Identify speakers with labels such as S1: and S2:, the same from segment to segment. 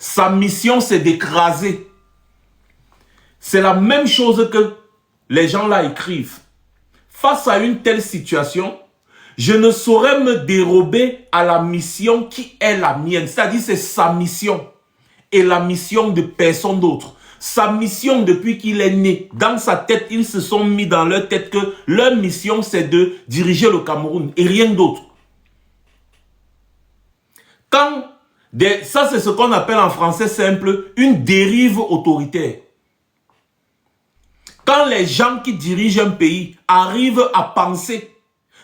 S1: Sa mission, c'est d'écraser. C'est la même chose que les gens là écrivent. Face à une telle situation, je ne saurais me dérober à la mission qui est la mienne. C'est-à-dire, c'est sa mission et la mission de personne d'autre. Sa mission depuis qu'il est né. Dans sa tête, ils se sont mis dans leur tête que leur mission, c'est de diriger le Cameroun et rien d'autre. Ça, c'est ce qu'on appelle en français simple une dérive autoritaire. Quand les gens qui dirigent un pays arrivent à penser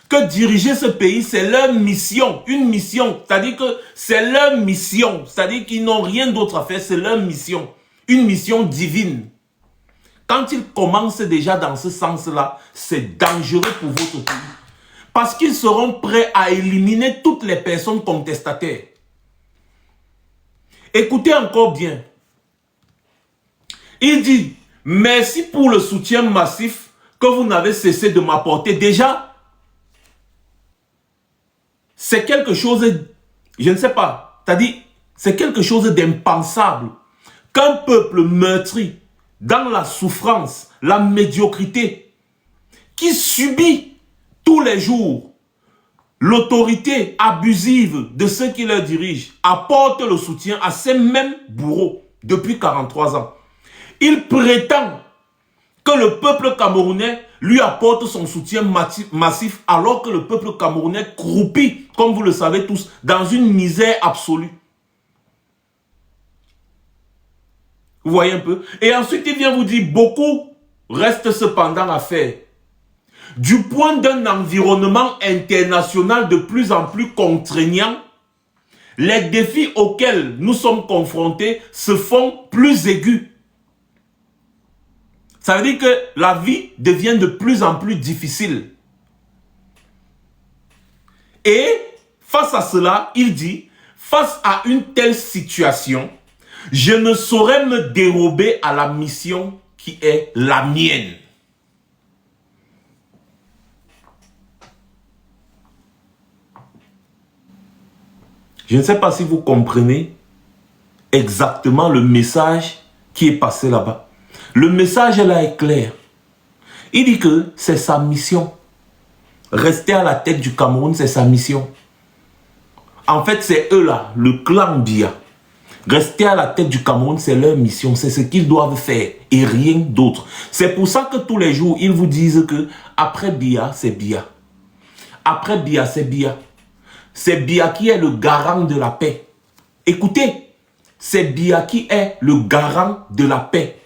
S1: que diriger ce pays, c'est leur mission, une mission, c'est-à-dire que c'est leur mission, c'est-à-dire qu'ils n'ont rien d'autre à faire, c'est leur mission, une mission divine. Quand ils commencent déjà dans ce sens-là, c'est dangereux pour votre pays. Parce qu'ils seront prêts à éliminer toutes les personnes contestataires. Écoutez encore bien. Il dit, merci pour le soutien massif que vous n'avez cessé de m'apporter. Déjà, c'est quelque chose, je ne sais pas, c'est-à-dire, c'est quelque chose d'impensable qu'un peuple meurtri dans la souffrance, la médiocrité, qui subit tous les jours l'autorité abusive de ceux qui leur dirigent, apporte le soutien à ces mêmes bourreaux depuis 43 ans. Il prétend que le peuple camerounais lui apporte son soutien massif alors que le peuple camerounais croupit, comme vous le savez tous, dans une misère absolue. Vous voyez un peu? Et ensuite, il vient vous dire, beaucoup reste cependant à faire. Du point d'un environnement international de plus en plus contraignant, les défis auxquels nous sommes confrontés se font plus aigus. Ça veut dire que la vie devient de plus en plus difficile. Et face à cela, il dit, face à une telle situation, je ne saurais me dérober à la mission qui est la mienne. Je ne sais pas si vous comprenez exactement le message qui est passé là-bas. Le message là est clair. Il dit que c'est sa mission. Rester à la tête du Cameroun, c'est sa mission. En fait, c'est eux là, le clan Biya. Rester à la tête du Cameroun, c'est leur mission. C'est ce qu'ils doivent faire et rien d'autre. C'est pour ça que tous les jours, ils vous disent que après Biya, c'est Biya. Après Biya, c'est Biya. C'est Biya qui est le garant de la paix. Écoutez, c'est Biya qui est le garant de la paix.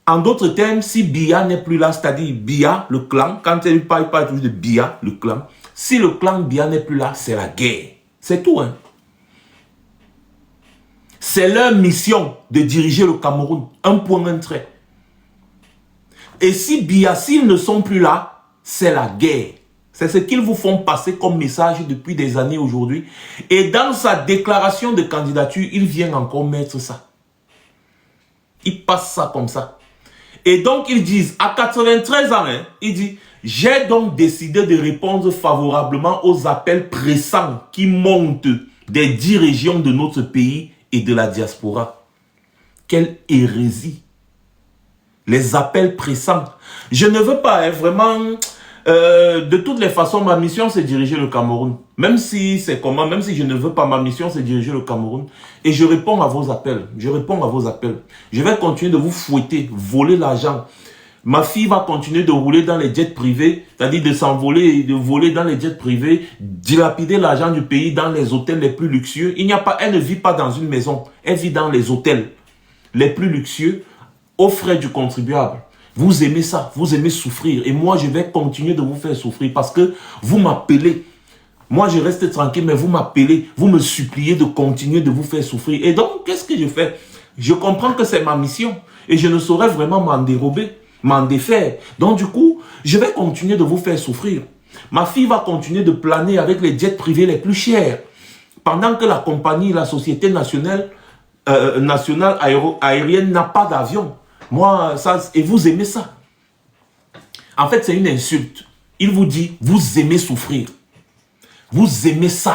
S1: En d'autres termes, si Biya n'est plus là, c'est-à-dire Biya, le clan, quand il parle toujours de Biya, le clan, si le clan Biya n'est plus là, c'est la guerre. C'est tout, hein. C'est leur mission de diriger le Cameroun. Un point, un trait. Et si Biya, s'ils ne sont plus là, c'est la guerre. C'est ce qu'ils vous font passer comme message depuis des années aujourd'hui. Et dans sa déclaration de candidature, il vient encore mettre ça. Il passe ça comme ça. Et donc, ils disent, à 93 ans, hein, il dit, j'ai donc décidé de répondre favorablement aux appels pressants qui montent des 10 régions de notre pays et de la diaspora. Quelle hérésie. Les appels pressants. Je ne veux pas, hein, vraiment... de toutes les façons, ma mission, c'est diriger le Cameroun. Même si c'est comment, même si je ne veux pas, ma mission, c'est diriger le Cameroun. Et je réponds à vos appels. Je réponds à vos appels. Je vais continuer de vous fouetter, voler l'argent. Ma fille va continuer de rouler dans les jets privés, c'est-à-dire de s'envoler et de voler dans les jets privés, dilapider l'argent du pays dans les hôtels les plus luxueux. Elle ne vit pas dans une maison, elle vit dans les hôtels les plus luxueux, aux frais du contribuable. Vous aimez ça, vous aimez souffrir. Et moi, je vais continuer de vous faire souffrir parce que vous m'appelez. Moi, je reste tranquille, mais vous m'appelez, vous me suppliez de continuer de vous faire souffrir. Et donc, qu'est-ce que je fais? Je comprends que c'est ma mission et je ne saurais vraiment m'en dérober, m'en défaire. Donc, du coup, je vais continuer de vous faire souffrir. Ma fille va continuer de planer avec les jets privés les plus chers pendant que la compagnie, la société nationale aérienne n'a pas d'avion. Moi, ça, et vous aimez ça. En fait, c'est une insulte. Il vous dit, vous aimez souffrir. Vous aimez ça.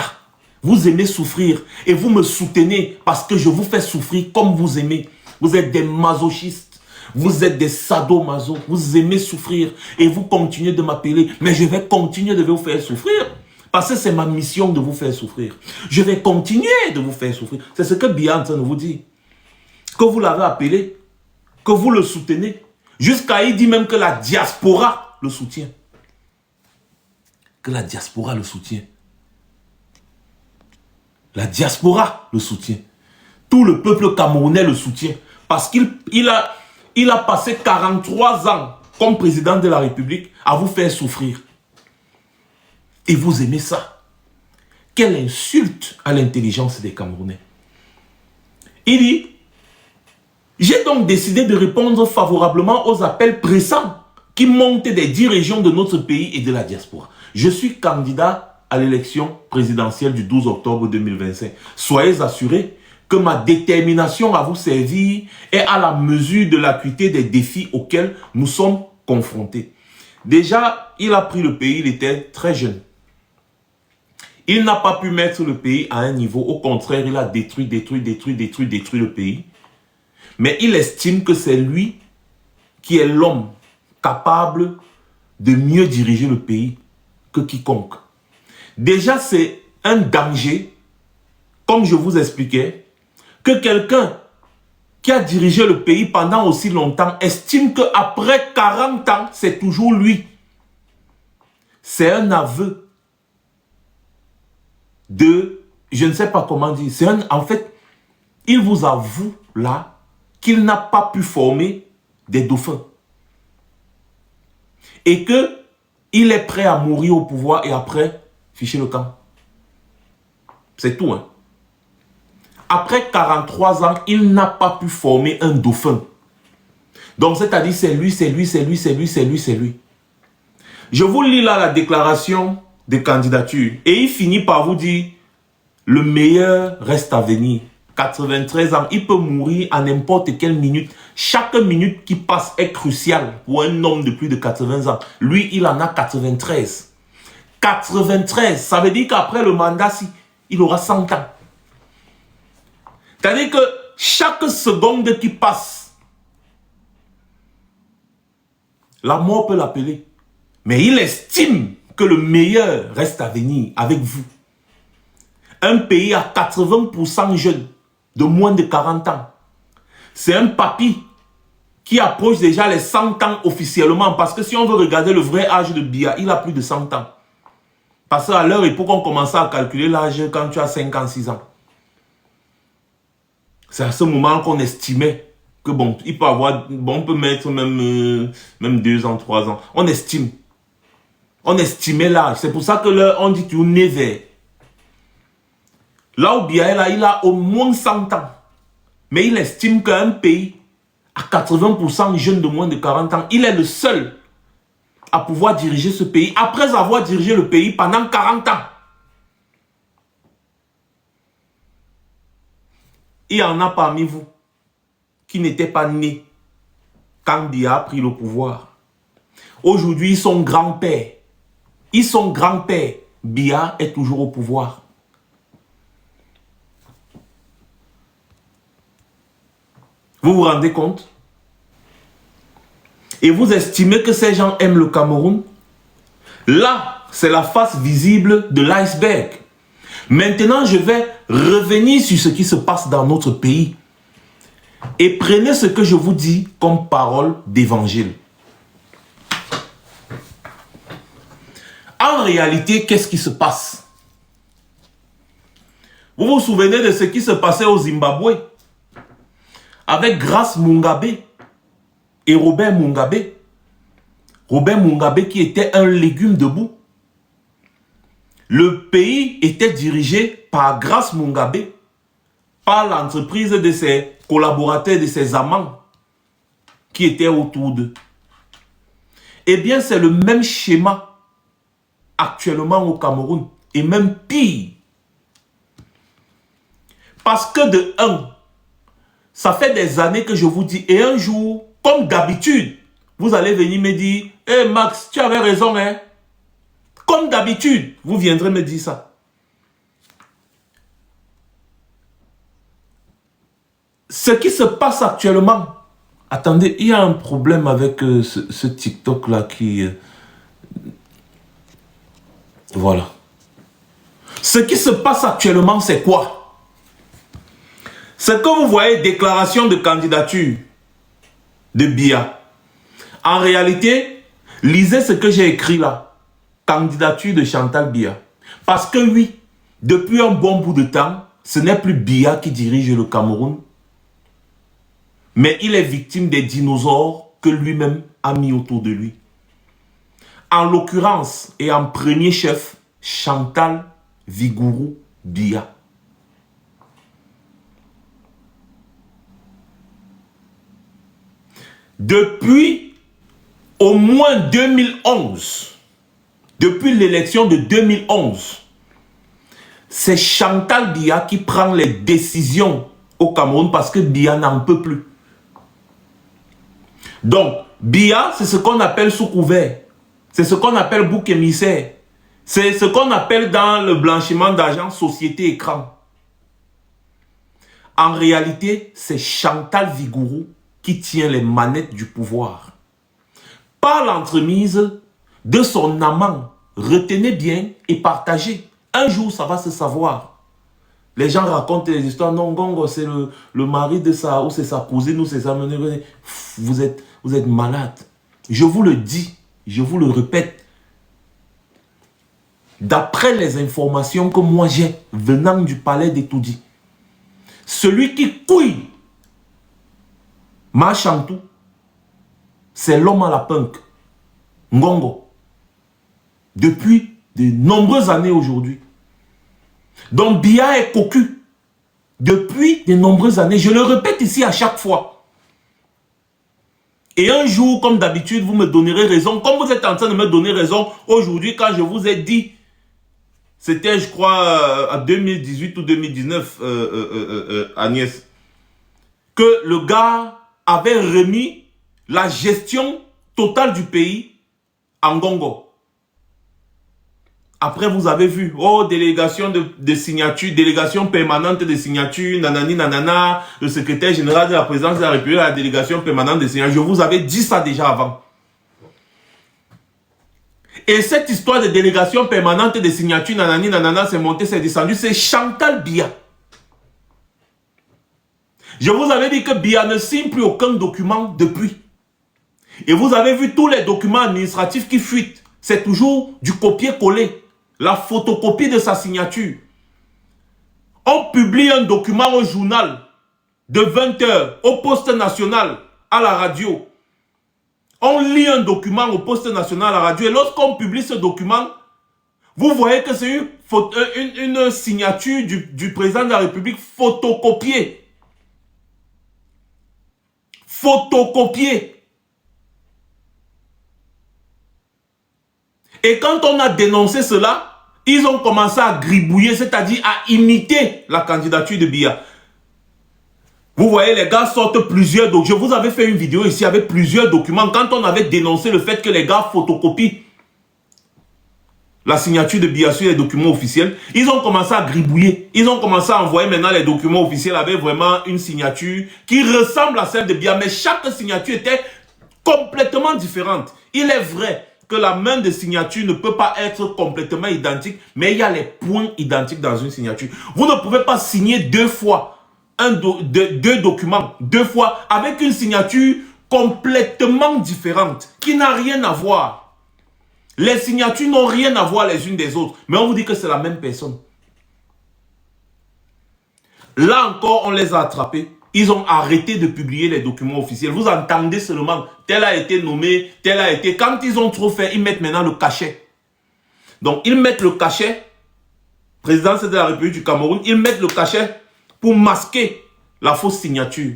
S1: Vous aimez souffrir et vous me soutenez parce que je vous fais souffrir comme vous aimez. Vous êtes des masochistes. Vous êtes des sadomaso. Vous aimez souffrir et vous continuez de m'appeler. Mais je vais continuer de vous faire souffrir. Parce que c'est ma mission de vous faire souffrir. Je vais continuer de vous faire souffrir. C'est ce que Biya est en train de vous dire. Que vous l'avez appelé, que vous le soutenez. Jusqu'à il dit même que la diaspora le soutient. Que la diaspora le soutient. La diaspora le soutient. Tout le peuple camerounais le soutient. Parce qu'il a passé 43 ans comme président de la République à vous faire souffrir. Et vous aimez ça. Quelle insulte à l'intelligence des Camerounais. Il dit, j'ai donc décidé de répondre favorablement aux appels pressants qui montent des 10 régions de notre pays et de la diaspora. Je suis candidat à l'élection présidentielle du 12 octobre 2025. Soyez assurés que ma détermination à vous servir est à la mesure de l'acuité des défis auxquels nous sommes confrontés. Déjà, il a pris le pays, il était très jeune. Il n'a pas pu mettre le pays à un niveau. Au contraire, il a détruit le pays. Mais il estime que c'est lui qui est l'homme capable de mieux diriger le pays que quiconque. Déjà, c'est un danger, comme je vous expliquais, que quelqu'un qui a dirigé le pays pendant aussi longtemps estime qu'après 40 ans, c'est toujours lui. C'est un aveu de, je ne sais pas comment dire, en fait, il vous avoue là qu'il n'a pas pu former des dauphins. Et qu'il est prêt à mourir au pouvoir et après, ficher le camp. C'est tout, hein. Après 43 ans, il n'a pas pu former un dauphin. Donc, c'est-à-dire, c'est lui. Je vous lis là la déclaration de candidature. Et il finit par vous dire, le meilleur reste à venir. 93 ans, il peut mourir à n'importe quelle minute. Chaque minute qui passe est cruciale pour un homme de plus de 80 ans. Lui, il en a 93. 93, ça veut dire qu'après le mandat, il aura 100 ans. C'est-à-dire que chaque seconde qui passe, la mort peut l'appeler. Mais il estime que le meilleur reste à venir avec vous. Un pays à 80% jeunes, de moins de 40 ans. C'est un papy qui approche déjà les 100 ans officiellement. Parce que si on veut regarder le vrai âge de Biya, il a plus de 100 ans. Parce qu'à leur époque, on commençait à calculer l'âge quand tu as 56 ans. C'est à ce moment qu'on estimait que bon, il peut avoir, bon, on peut mettre même 2 ans, 3 ans. On estime. On estimait l'âge. C'est pour ça que là, on dit que tu es né vers. Là où Biya est là, il a au moins 100 ans. Mais il estime qu'un pays à 80% jeunes de moins de 40 ans, il est le seul à pouvoir diriger ce pays après avoir dirigé le pays pendant 40 ans. Il y en a parmi vous qui n'étaient pas nés quand Biya a pris le pouvoir. Aujourd'hui, ils sont grands-pères. Ils sont grands-pères. Biya est toujours au pouvoir. Vous vous rendez compte? Et vous estimez que ces gens aiment le Cameroun? Là, c'est la face visible de l'iceberg. Maintenant, je vais revenir sur ce qui se passe dans notre pays. Et prenez ce que je vous dis comme parole d'évangile. En réalité, qu'est-ce qui se passe? Vous vous souvenez de ce qui se passait au Zimbabwe? Avec Grace Mugabe et Robert Mugabe. Robert Mugabe qui était un légume debout. Le pays était dirigé par Grace Mugabe, par l'entreprise de ses collaborateurs, de ses amants qui étaient autour d'eux. Eh bien, c'est le même schéma actuellement au Cameroun. Et même pire. Parce que de un, ça fait des années que je vous dis, et un jour, comme d'habitude, vous allez venir me dire, hey Max, tu avais raison, hein? Comme d'habitude, vous viendrez me dire ça. Ce qui se passe actuellement, attendez, il y a un problème avec ce TikTok-là qui... voilà. Ce qui se passe actuellement, c'est quoi? Ce que vous voyez, déclaration de candidature de Biya. En réalité, lisez ce que j'ai écrit là. Candidature de Chantal Biya. Parce que oui, depuis un bon bout de temps, ce n'est plus Biya qui dirige le Cameroun, mais il est victime des dinosaures que lui-même a mis autour de lui. En l'occurrence, et en premier chef, Chantal Vigourou Biya. Depuis au moins 2011, depuis l'élection de 2011, c'est Chantal Biya qui prend les décisions au Cameroun parce que Biya n'en peut plus. Donc, Biya, c'est ce qu'on appelle sous couvert. C'est ce qu'on appelle bouc émissaire. C'est ce qu'on appelle dans le blanchiment d'argent société écran. En réalité, c'est Chantal Vigourou qui tient les manettes du pouvoir. Par l'entremise de son amant. Retenez bien et partagez. Un jour, ça va se savoir. Les gens racontent des histoires. Non, Gongo, c'est le mari de ça, ou c'est sa cousine, ou c'est sa... Vous êtes malade. Je vous le dis, je vous le répète. D'après les informations que moi j'ai venant du palais d'Etoudi, celui qui couille Machantou, c'est l'homme à la punk, Ngongo, depuis de nombreuses années aujourd'hui. Donc Biya est cocu depuis de nombreuses années. Je le répète ici à chaque fois. Et un jour, comme d'habitude, vous me donnerez raison. Comme vous êtes en train de me donner raison aujourd'hui, quand je vous ai dit, c'était je crois en 2018 ou 2019, Agnès, que le gars avait remis la gestion totale du pays en Ngongo. Après, vous avez vu, oh, délégation de signature, délégation permanente de signature, nanani, nanana, le secrétaire général de la présidence de la République, la délégation permanente de signature. Je vous avais dit ça déjà avant. Et cette histoire de délégation permanente de signature, nanani, nanana, c'est monté, c'est descendu, c'est Chantal Biya. Je vous avais dit que Biya ne signe plus aucun document depuis. Et vous avez vu tous les documents administratifs qui fuitent. C'est toujours du copier-coller. La photocopie de sa signature. On publie un document au journal de 20 h au poste national, à la radio. On lit un document au poste national, à la radio. Et lorsqu'on publie ce document, vous voyez que c'est une signature du président de la République photocopiée. Photocopiée. Et quand on a dénoncé cela, ils ont commencé à gribouiller, c'est-à-dire à imiter la candidature de Biya. Vous voyez, les gars sortent plusieurs documents. Je vous avais fait une vidéo ici avec plusieurs documents. Quand on avait dénoncé le fait que les gars photocopient la signature de Biya sur les documents officiels, ils ont commencé à gribouiller. Ils ont commencé à envoyer maintenant les documents officiels avec vraiment une signature qui ressemble à celle de Biya. Mais chaque signature était complètement différente. Il est vrai que la main de signature ne peut pas être complètement identique, mais il y a les points identiques dans une signature. Vous ne pouvez pas signer deux fois, deux documents, deux fois, avec une signature complètement différente, qui n'a rien à voir. Les signatures n'ont rien à voir les unes des autres, mais on vous dit que c'est la même personne. Là encore, on les a attrapés. Ils ont arrêté de publier les documents officiels. Vous entendez seulement, tel a été nommé, tel a été... Quand ils ont trop fait, ils mettent maintenant le cachet. Donc, ils mettent le cachet, présidence de la République du Cameroun, ils mettent le cachet pour masquer la fausse signature.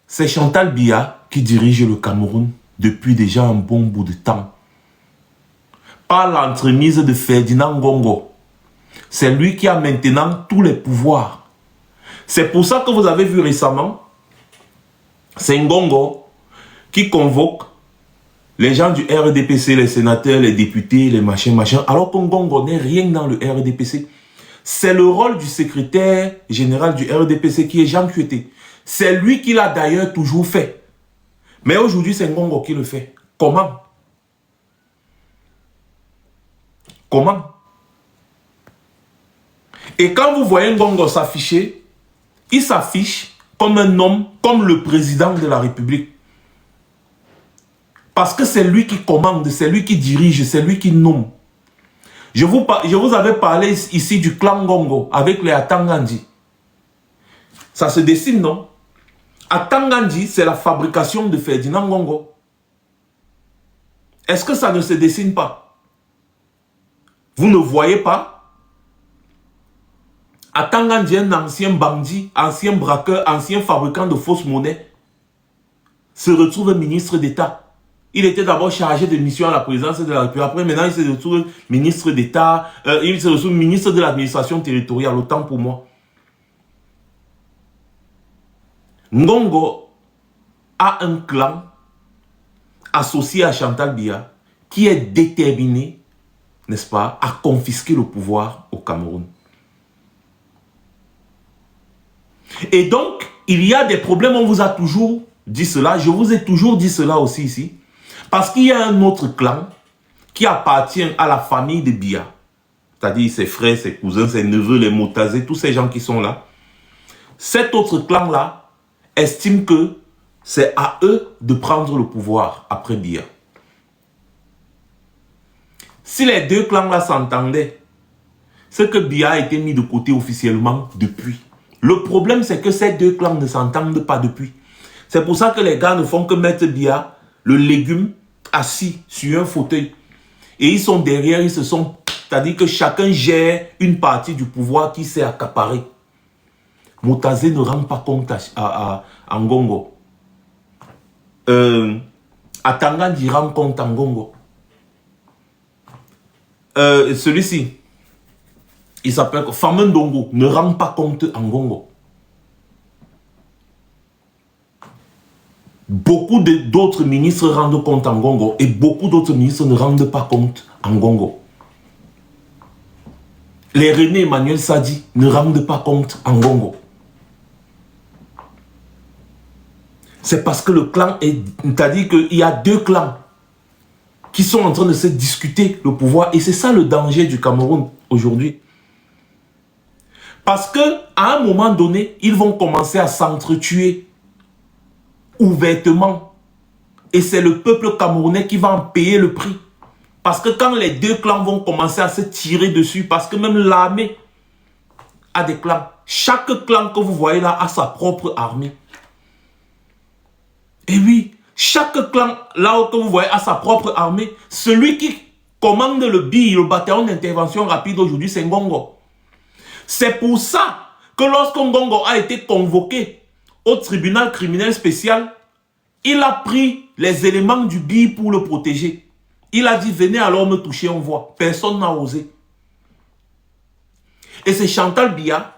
S1: C'est Chantal Biya qui dirige le Cameroun depuis déjà un bon bout de temps. Par l'entremise de Ferdinand Ngongo. C'est lui qui a maintenant tous les pouvoirs. C'est pour ça que vous avez vu récemment, c'est Ngongo qui convoque Les gens du RDPC, les sénateurs, les députés, les machins, alors qu'on Ngongo n'est rien dans le RDPC. C'est le rôle du secrétaire général du RDPC qui est Jean Kueté. C'est lui qui l'a d'ailleurs toujours fait. Mais aujourd'hui, c'est Ngongo qui le fait. Comment? Comment? Et quand vous voyez Ngongo s'afficher, il s'affiche comme un homme, comme le président de la République. Parce que c'est lui qui commande, c'est lui qui dirige, c'est lui qui nomme. Je vous avais parlé ici du clan Ngongo avec les Atangandi. Ça se dessine, non? Atangandi, c'est la fabrication de Ferdinand Ngongo. Est-ce que ça ne se dessine pas? Vous ne voyez pas? Atangandi, un ancien bandit, ancien braqueur, ancien fabricant de fausses monnaies, se retrouve ministre d'État. Il était d'abord chargé de mission à la présidence de la République. Après, maintenant, il se retrouve ministre d'État. Il se retrouve ministre de l'administration territoriale. Autant pour moi. Ngongo a un clan associé à Chantal Biya qui est déterminé, n'est-ce pas, à confisquer le pouvoir au Cameroun. Et donc, il y a des problèmes. On vous a toujours dit cela. Je vous ai toujours dit cela aussi ici. Parce qu'il y a un autre clan qui appartient à la famille de Biya. C'est-à-dire ses frères, ses cousins, ses neveux, les Motazé, tous ces gens qui sont là. Cet autre clan-là estime que c'est à eux de prendre le pouvoir après Biya. Si les deux clans-là s'entendaient, c'est que Biya a été mis de côté officiellement depuis. Le problème, c'est que ces deux clans ne s'entendent pas depuis. C'est pour ça que les gars ne font que mettre Biya, le légume, assis sur un fauteuil. Et ils sont derrière, ils se sont... C'est-à-dire que chacun gère une partie du pouvoir qui s'est accaparé. Motazé ne rend pas compte à Ngongo. Atangandi rend compte à Ngongo. Celui-ci, il s'appelle Famendongo, ne rend pas compte à Ngongo. Beaucoup d'autres ministres rendent compte à Ngongo et beaucoup d'autres ministres ne rendent pas compte à Ngongo. Les René Emmanuel Sadi ne rendent pas compte à Ngongo. C'est parce que le clan est... C'est-à-dire qu'il y a deux clans qui sont en train de se discuter le pouvoir. Et c'est ça le danger du Cameroun aujourd'hui. Parce qu'à un moment donné, ils vont commencer à s'entretuer ouvertement. Et c'est le peuple camerounais qui va en payer le prix. Parce que quand les deux clans vont commencer à se tirer dessus, parce que même l'armée a des clans. Chaque clan que vous voyez là a sa propre armée. Et oui, chaque clan là que vous voyez a sa propre armée. Celui qui commande le BI, le bataillon d'intervention rapide aujourd'hui, c'est Ngongo. C'est pour ça que lorsque Ngongo a été convoqué au tribunal criminel spécial, il a pris les éléments du BI pour le protéger. Il a dit, venez alors me toucher, on voit. Personne n'a osé. Et c'est Chantal Biya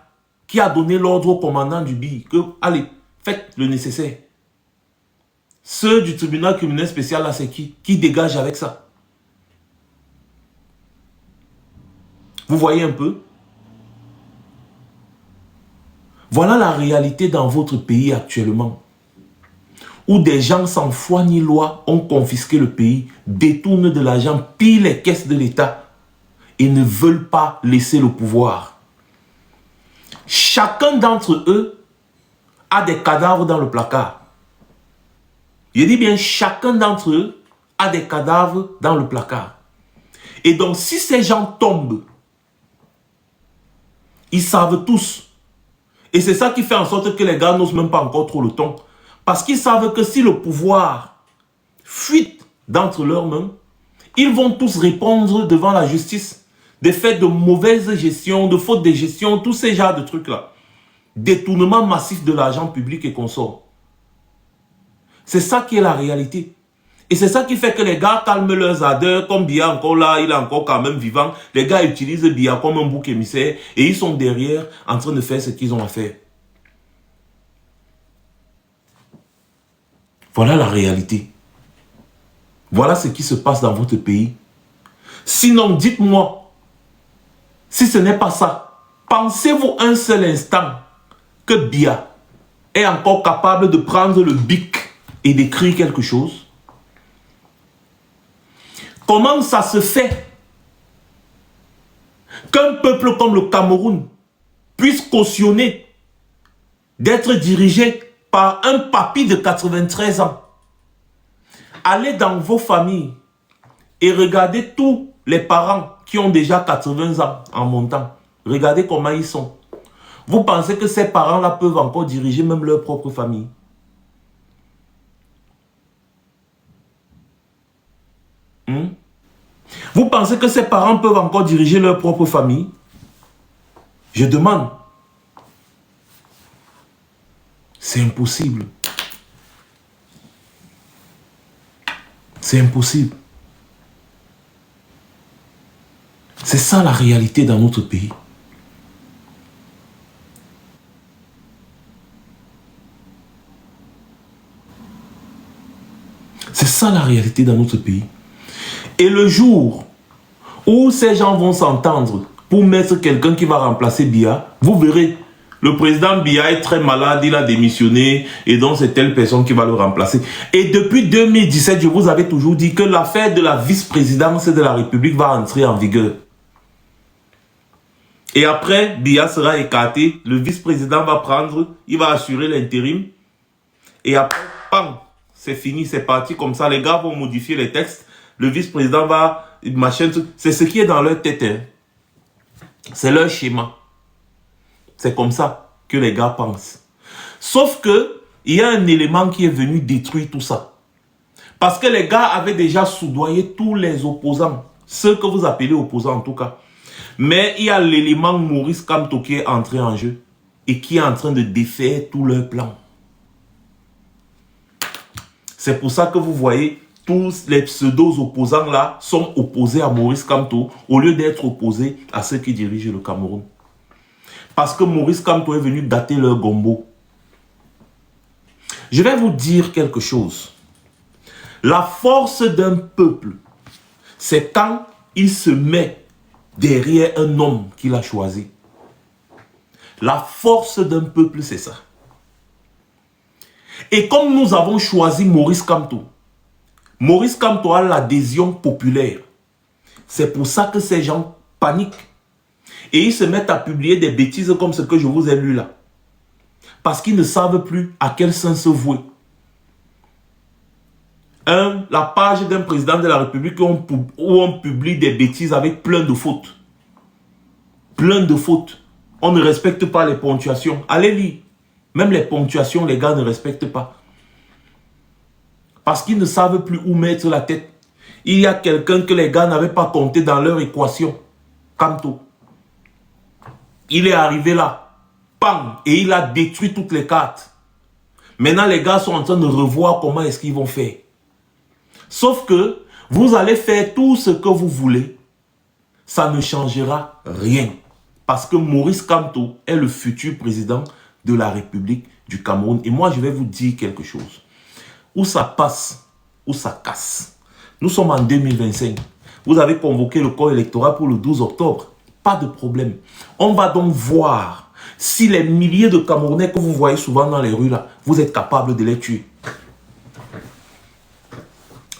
S1: qui a donné l'ordre au commandant du BI que, allez, faites le nécessaire. Ceux du tribunal criminel spécial, là, c'est qui? Qui dégage avec ça? Vous voyez un peu? Voilà la réalité dans votre pays actuellement. Où des gens sans foi ni loi ont confisqué le pays, détournent de l'argent, pillent les caisses de l'État et ne veulent pas laisser le pouvoir. Chacun d'entre eux a des cadavres dans le placard. Je dis bien, chacun d'entre eux a des cadavres dans le placard. Et donc, si ces gens tombent, ils savent tous. Et c'est ça qui fait en sorte que les gars n'osent même pas encore trop le ton. Parce qu'ils savent que si le pouvoir fuite d'entre leurs mains, ils vont tous répondre devant la justice des faits de mauvaise gestion, de faute de gestion, tous ces genres de trucs-là. Détournement massif de l'argent public et consorts. C'est ça qui est la réalité. Et c'est ça qui fait que les gars calment leurs ardeurs, comme Biya encore là, il est encore quand même vivant. Les gars utilisent Biya comme un bouc émissaire et ils sont derrière en train de faire ce qu'ils ont à faire. Voilà la réalité. Voilà ce qui se passe dans votre pays. Sinon, dites-moi, si ce n'est pas ça, pensez-vous un seul instant que Biya est encore capable de prendre le bic et d'écrire quelque chose? Comment ça se fait qu'un peuple comme le Cameroun puisse cautionner d'être dirigé par un papy de 93 ans? Allez dans vos familles et regardez tous les parents qui ont déjà 80 ans en montant. Regardez comment ils sont. Vous pensez que ces parents-là peuvent encore diriger même leur propre famille? Vous pensez que ces parents peuvent encore diriger leur propre famille? Je demande. C'est impossible. C'est impossible. C'est ça la réalité dans notre pays. C'est ça la réalité dans notre pays. Et le jour où ces gens vont s'entendre pour mettre quelqu'un qui va remplacer Biya, vous verrez, le président Biya est très malade, il a démissionné, et donc c'est telle personne qui va le remplacer. Et depuis 2017, je vous avais toujours dit que l'affaire de la vice-présidence de la République va entrer en vigueur. Et après, Biya sera écarté, le vice-président va prendre, il va assurer l'intérim, et après, bam, c'est fini, c'est parti comme ça, les gars vont modifier les textes, le vice-président va, machin, c'est ce qui est dans leur tête, hein. C'est leur schéma. C'est comme ça que les gars pensent. Sauf que, il y a un élément qui est venu détruire tout ça. Parce que les gars avaient déjà soudoyé tous les opposants, ceux que vous appelez opposants en tout cas. Mais il y a l'élément Maurice Kamto qui est entré en jeu et qui est en train de défaire tout leur plan. C'est pour ça que vous voyez, tous les pseudo-opposants là sont opposés à Maurice Kamto au lieu d'être opposés à ceux qui dirigent le Cameroun. Parce que Maurice Kamto est venu gâter leur gombo. Je vais vous dire quelque chose. La force d'un peuple, c'est quand il se met derrière un homme qu'il a choisi. La force d'un peuple, c'est ça. Et comme nous avons choisi Maurice Kamto a l'adhésion populaire. C'est pour ça que ces gens paniquent. Et ils se mettent à publier des bêtises comme ce que je vous ai lu là. Parce qu'ils ne savent plus à quel sens se vouer. La page d'un président de la République où on publie des bêtises avec plein de fautes. Plein de fautes. On ne respecte pas les ponctuations. Allez lire. Même les ponctuations, les gars ne respectent pas. Parce qu'ils ne savent plus où mettre la tête. Il y a quelqu'un que les gars n'avaient pas compté dans leur équation. Kamto. Il est arrivé là. Pam. Et il a détruit toutes les cartes. Maintenant, les gars sont en train de revoir comment est-ce qu'ils vont faire. Sauf que vous allez faire tout ce que vous voulez. Ça ne changera rien. Parce que Maurice Kamto est le futur président de la République du Cameroun. Et moi, je vais vous dire quelque chose. Où ça passe, où ça casse. Nous sommes en 2025. Vous avez convoqué le corps électoral pour le 12 octobre. Pas de problème. On va donc voir si les milliers de Camerounais que vous voyez souvent dans les rues là, vous êtes capables de les tuer.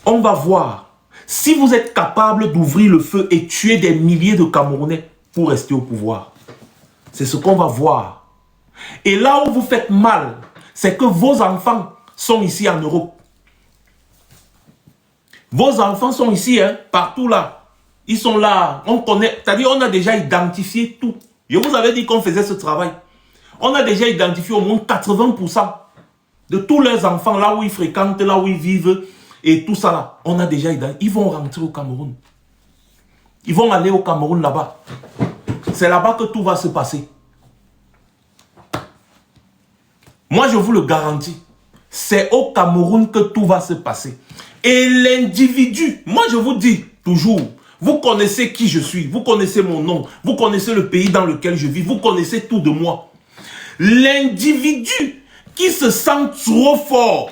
S1: On va voir si vous êtes capable d'ouvrir le feu et tuer des milliers de Camerounais pour rester au pouvoir. C'est ce qu'on va voir. Et là où vous faites mal, c'est que vos enfants sont ici en Europe. Vos enfants sont ici, hein, partout là. Ils sont là. On connaît, c'est-à-dire on a déjà identifié tout. Je vous avais dit qu'on faisait ce travail. On a déjà identifié au moins 80% de tous leurs enfants, là où ils fréquentent, là où ils vivent, et tout ça là. On a déjà identifié. Ils vont rentrer au Cameroun. Ils vont aller au Cameroun là-bas. C'est là-bas que tout va se passer. Moi, je vous le garantis. C'est au Cameroun que tout va se passer. Et l'individu, moi je vous dis toujours, vous connaissez qui je suis, vous connaissez mon nom, vous connaissez le pays dans lequel je vis, vous connaissez tout de moi. L'individu qui se sent trop fort,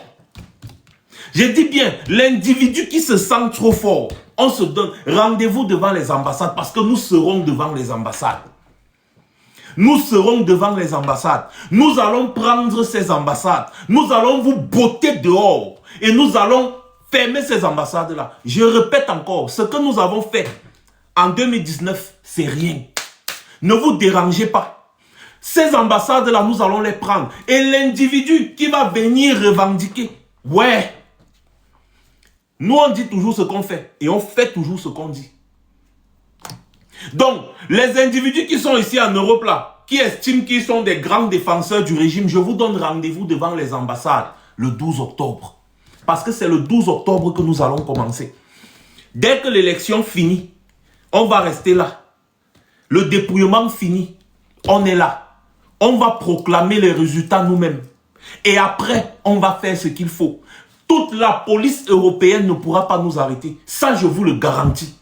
S1: Je dis bien, l'individu qui se sent trop fort, on se donne rendez-vous devant les ambassades parce que nous serons devant les ambassades. Nous serons devant les ambassades. Nous allons prendre ces ambassades. Nous allons vous botter dehors. Et nous allons fermer ces ambassades-là. Je répète encore, ce que nous avons fait en 2019, c'est rien. Ne vous dérangez pas. Ces ambassades-là, nous allons les prendre. Et l'individu qui va venir revendiquer, ouais, nous on dit toujours ce qu'on fait. Et on fait toujours ce qu'on dit. Donc, les individus qui sont ici en Europe là, qui estiment qu'ils sont des grands défenseurs du régime, je vous donne rendez-vous devant les ambassades le 12 octobre. Parce que c'est le 12 octobre que nous allons commencer. Dès que l'élection finit, on va rester là. Le dépouillement fini, on est là. On va proclamer les résultats nous-mêmes. Et après, on va faire ce qu'il faut. Toute la police européenne ne pourra pas nous arrêter. Ça, je vous le garantis.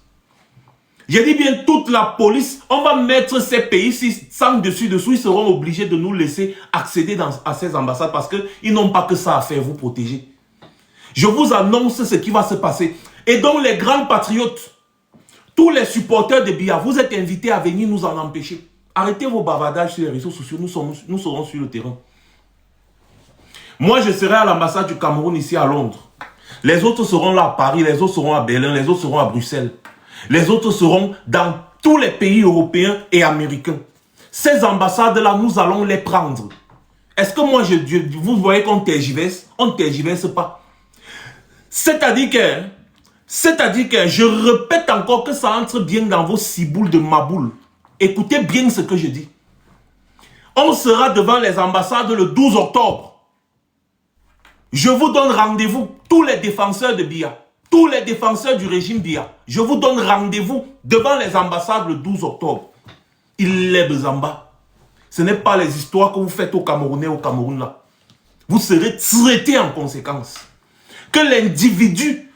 S1: J'ai dit bien toute la police, on va mettre ces pays-ci sans dessus-dessous, ils seront obligés de nous laisser accéder à ces ambassades parce qu'ils n'ont pas que ça à faire, vous protéger. Je vous annonce ce qui va se passer. Et donc les grands patriotes, tous les supporters de Biya, vous êtes invités à venir nous en empêcher. Arrêtez vos bavardages sur les réseaux sociaux, nous serons sur le terrain. Moi, je serai à l'ambassade du Cameroun ici à Londres. Les autres seront là à Paris, les autres seront à Berlin, les autres seront à Bruxelles. Les autres seront dans tous les pays européens et américains. Ces ambassades-là, nous allons les prendre. Est-ce que moi, vous voyez qu'on tergiverse? On ne tergiverse pas. C'est-à-dire que, je répète encore que ça entre bien dans vos ciboules de maboule. Écoutez bien ce que je dis. On sera devant les ambassades le 12 octobre. Je vous donne rendez-vous, tous les défenseurs de Biya, tous les défenseurs du régime Biya. Je vous donne rendez-vous devant les ambassades le 12 octobre. Il est Zamba. Ce n'est pas les histoires que vous faites aux Camerounais, au Cameroun là. Vous serez traités en conséquence. Que l'individu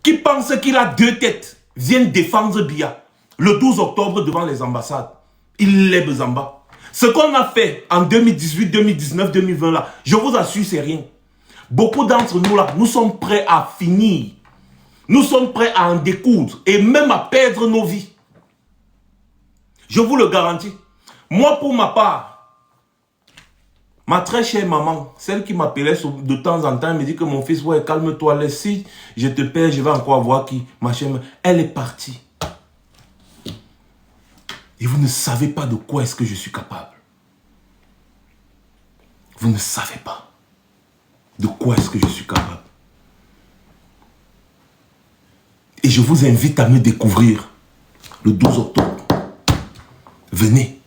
S1: qui pense qu'il a deux têtes vienne défendre Biya le 12 octobre devant les ambassades. Il est Zamba. Ce qu'on a fait en 2018, 2019, 2020 là, je vous assure, c'est rien. Beaucoup d'entre nous là, nous sommes prêts à finir. Nous sommes prêts à en découdre et même à perdre nos vies. Je vous le garantis. Moi, pour ma part, ma très chère maman, celle qui m'appelait de temps en temps, me dit que mon fils, ouais, calme-toi, laisse, si je te perds, je vais encore voir qui, ma chère, elle est partie. Et vous ne savez pas de quoi est-ce que je suis capable. Vous ne savez pas de quoi est-ce que je suis capable. Et je vous invite à me découvrir le 12 octobre. Venez.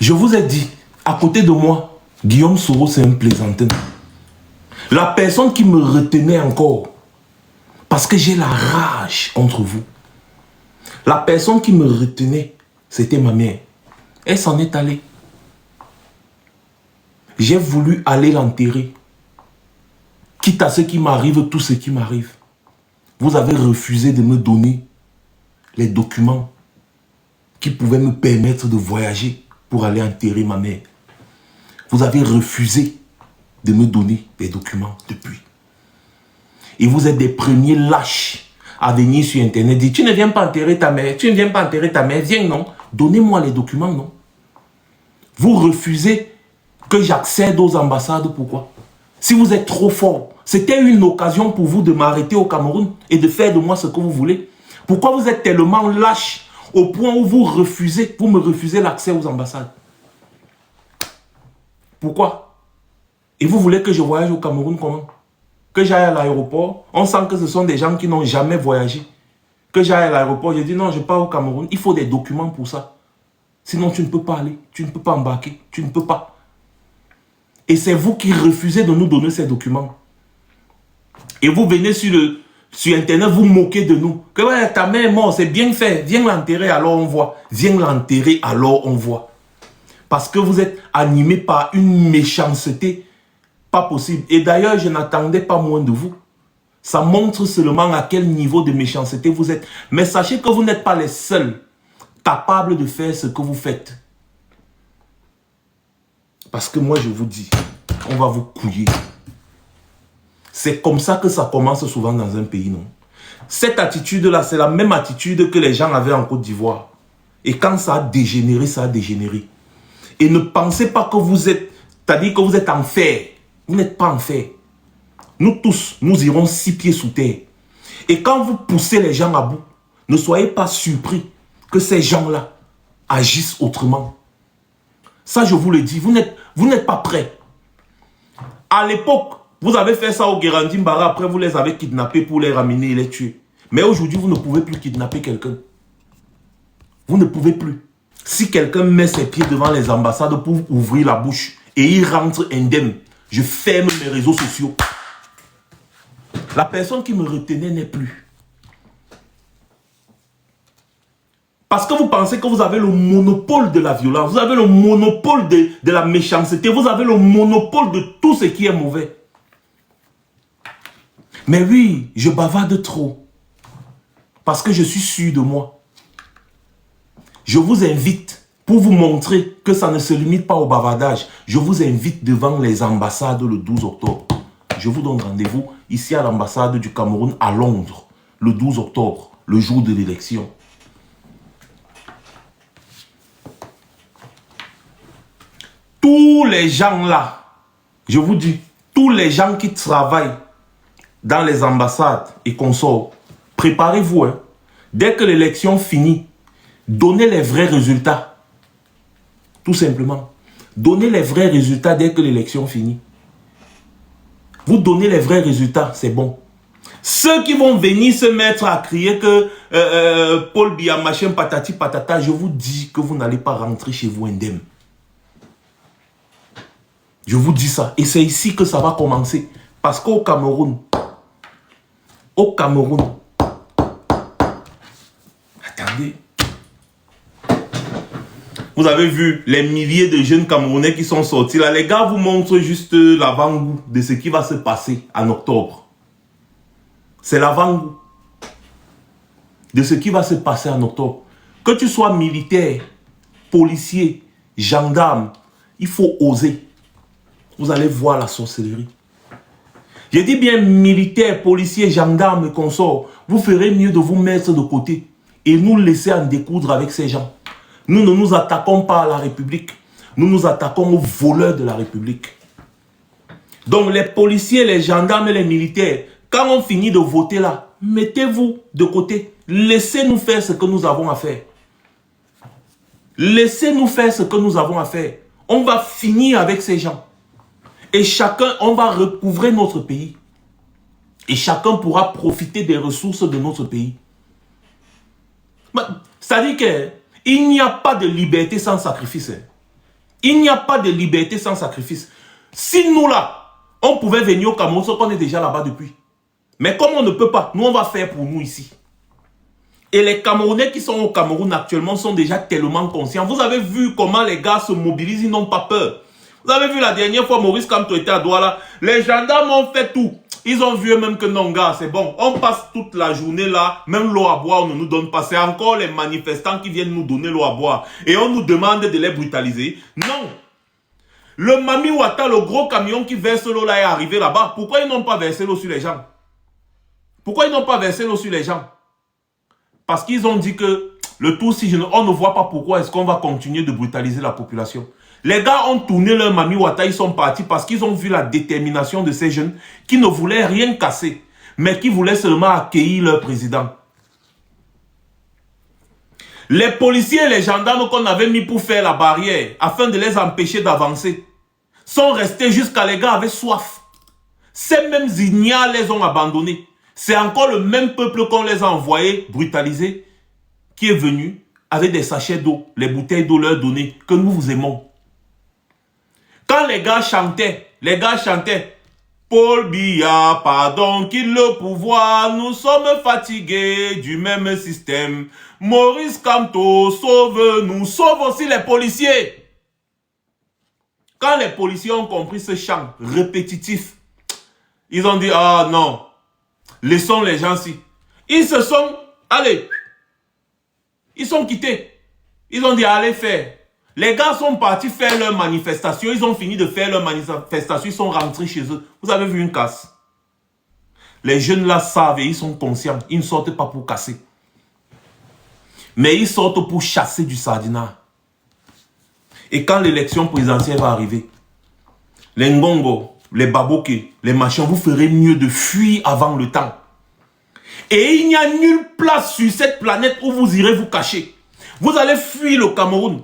S1: Je vous ai dit, à côté de moi, Guillaume Soro, c'est un plaisantin. La personne qui me retenait encore, parce que j'ai la rage contre vous. La personne qui me retenait, c'était ma mère. Elle s'en est allée. J'ai voulu aller l'enterrer. Quitte à ce qui m'arrive, tout ce qui m'arrive. Vous avez refusé de me donner les documents qui pouvaient me permettre de voyager pour aller enterrer ma mère. Vous avez refusé de me donner les documents depuis. Et vous êtes des premiers lâches à venir sur Internet dire, tu ne viens pas enterrer ta mère, tu ne viens pas enterrer ta mère, viens non, donnez-moi les documents non. Vous refusez que j'accède aux ambassades, pourquoi? Si vous êtes trop fort, c'était une occasion pour vous de m'arrêter au Cameroun et de faire de moi ce que vous voulez. Pourquoi vous êtes tellement lâche au point où vous me refusez l'accès aux ambassades? Pourquoi? Et vous voulez que je voyage au Cameroun comment? Que j'aille à l'aéroport, on sent que ce sont des gens qui n'ont jamais voyagé. Que j'aille à l'aéroport, je dis non, je pars au Cameroun, il faut des documents pour ça. Sinon tu ne peux pas aller, tu ne peux pas embarquer, tu ne peux pas. Et c'est vous qui refusez de nous donner ces documents. Et vous venez sur Internet, vous moquez de nous. Que ouais, ta mère est morte, c'est bien fait. Viens l'enterrer, alors on voit. Viens l'enterrer, alors on voit. Parce que vous êtes animé par une méchanceté pas possible. Et d'ailleurs, je n'attendais pas moins de vous. Ça montre seulement à quel niveau de méchanceté vous êtes. Mais sachez que vous n'êtes pas les seuls capables de faire ce que vous faites. Parce que moi, je vous dis, on va vous couiller. C'est comme ça que ça commence souvent dans un pays, non? Cette attitude-là, c'est la même attitude que les gens avaient en Côte d'Ivoire. Et quand ça a dégénéré, ça a dégénéré. Et ne pensez pas que vous êtes, c'est-à-dire que vous êtes en fer. Vous n'êtes pas en fer. Nous tous, nous irons 6 pieds sous terre. Et quand vous poussez les gens à bout, ne soyez pas surpris que ces gens-là agissent autrement. Ça, je vous le dis, vous n'êtes pas prêts. À l'époque, vous avez fait ça au Guérandi Mbara, après vous les avez kidnappés pour les ramener et les tuer. Mais aujourd'hui, vous ne pouvez plus kidnapper quelqu'un. Vous ne pouvez plus. Si quelqu'un met ses pieds devant les ambassades pour ouvrir la bouche et il rentre indemne, je ferme mes réseaux sociaux. La personne qui me retenait n'est plus. Parce que vous pensez que vous avez le monopole de la violence, vous avez le monopole de la méchanceté, vous avez le monopole de tout ce qui est mauvais. Mais oui, je bavarde trop. Parce que je suis sûr de moi. Je vous invite, pour vous montrer que ça ne se limite pas au bavardage, je vous invite devant les ambassades le 12 octobre. Je vous donne rendez-vous ici à l'ambassade du Cameroun à Londres, le 12 octobre, le jour de l'élection. Tous les gens là, je vous dis, tous les gens qui travaillent dans les ambassades et consorts, préparez-vous. Hein. Dès que l'élection finit, donnez les vrais résultats. Tout simplement. Donnez les vrais résultats dès que l'élection finit. Vous donnez les vrais résultats, c'est bon. Ceux qui vont venir se mettre à crier que Paul Biya, machin, patati, patata, je vous dis que vous n'allez pas rentrer chez vous indemne. Je vous dis ça. Et c'est ici que ça va commencer. Parce qu'au Cameroun, attendez. Vous avez vu les milliers de jeunes Camerounais qui sont sortis là. Les gars vous montrent juste l'avant-goût de ce qui va se passer en octobre. C'est l'avant-goût de ce qui va se passer en octobre. Que tu sois militaire, policier, gendarme, il faut oser. Vous allez voir la sorcellerie. Je dis bien militaire, policier, gendarme, consort. Vous ferez mieux de vous mettre de côté et nous laisser en découdre avec ces gens. Nous ne nous attaquons pas à la République. Nous nous attaquons aux voleurs de la République. Donc les policiers, les gendarmes et les militaires, quand on finit de voter là, mettez-vous de côté. Laissez-nous faire ce que nous avons à faire. Laissez-nous faire ce que nous avons à faire. On va finir avec ces gens. Et chacun, on va recouvrer notre pays. Et chacun pourra profiter des ressources de notre pays. C'est-à-dire qu'il n'y a pas de liberté sans sacrifice. Il n'y a pas de liberté sans sacrifice. Si nous là, on pouvait venir au Cameroun, sauf qu'on est déjà là-bas depuis. Mais comme on ne peut pas, nous on va faire pour nous ici. Et les Camerounais qui sont au Cameroun actuellement sont déjà tellement conscients. Vous avez vu comment les gars se mobilisent, ils n'ont pas peur. Vous avez vu la dernière fois, Maurice Kamto était à Douala. Les gendarmes ont fait tout. Ils ont vu eux-mêmes que non, gars, c'est bon. On passe toute la journée là. Même l'eau à boire, on ne nous donne pas. C'est encore les manifestants qui viennent nous donner l'eau à boire. Et on nous demande de les brutaliser. Non. Le Mami Wata, le gros camion qui verse l'eau là est arrivé là-bas. Pourquoi ils n'ont pas versé l'eau sur les gens? Pourquoi ils n'ont pas versé l'eau sur les gens? Parce qu'ils ont dit que le tout, si on ne voit pas pourquoi est-ce qu'on va continuer de brutaliser la population. Les gars ont tourné leur Mami Wata, ils sont partis parce qu'ils ont vu la détermination de ces jeunes qui ne voulaient rien casser, mais qui voulaient seulement accueillir leur président. Les policiers et les gendarmes qu'on avait mis pour faire la barrière, afin de les empêcher d'avancer, sont restés jusqu'à les gars avaient soif. Ces mêmes ignares les ont abandonnés. C'est encore le même peuple qu'on les a envoyés brutaliser, qui est venu avec des sachets d'eau, les bouteilles d'eau leur données, que nous vous aimons. Quand les gars chantaient, Paul Biya, pardon, qu'il le pouvoir, nous sommes fatigués du même système. Maurice Kamto, sauve-nous, sauve aussi les policiers. Quand les policiers ont compris ce chant répétitif, ils ont dit, ah non, laissons les gens-ci. Ils se sont, allez, ils sont quittés. Ils ont dit, allez faire. Les gars sont partis faire leur manifestation. Ils ont fini de faire leur manifestation. Ils sont rentrés chez eux. Vous avez vu une casse? Les jeunes là savent et ils sont conscients. Ils ne sortent pas pour casser. Mais ils sortent pour chasser du sardinat. Et quand l'élection présidentielle va arriver, les Ngongo, les Baboké, les machins, vous ferez mieux de fuir avant le temps. Et il n'y a nulle place sur cette planète où vous irez vous cacher. Vous allez fuir le Cameroun.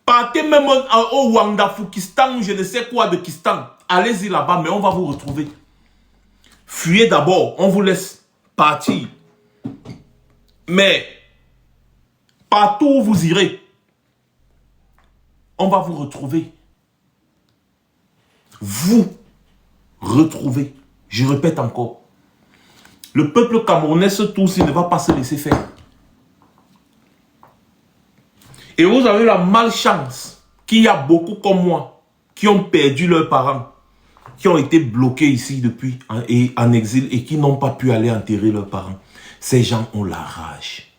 S1: Partez même au Wangdafukistan ou je ne sais quoi de Kistan. Allez-y là-bas, mais on va vous retrouver. Fuyez d'abord, on vous laisse partir. Mais partout où vous irez, on va vous retrouver. Vous retrouver. Je répète encore. Le peuple camerounais, ce tour-ci, ne va pas se laisser faire. Et vous avez la malchance qu'il y a beaucoup comme moi qui ont perdu leurs parents, qui ont été bloqués ici depuis en exil et qui n'ont pas pu aller enterrer leurs parents. Ces gens ont la rage.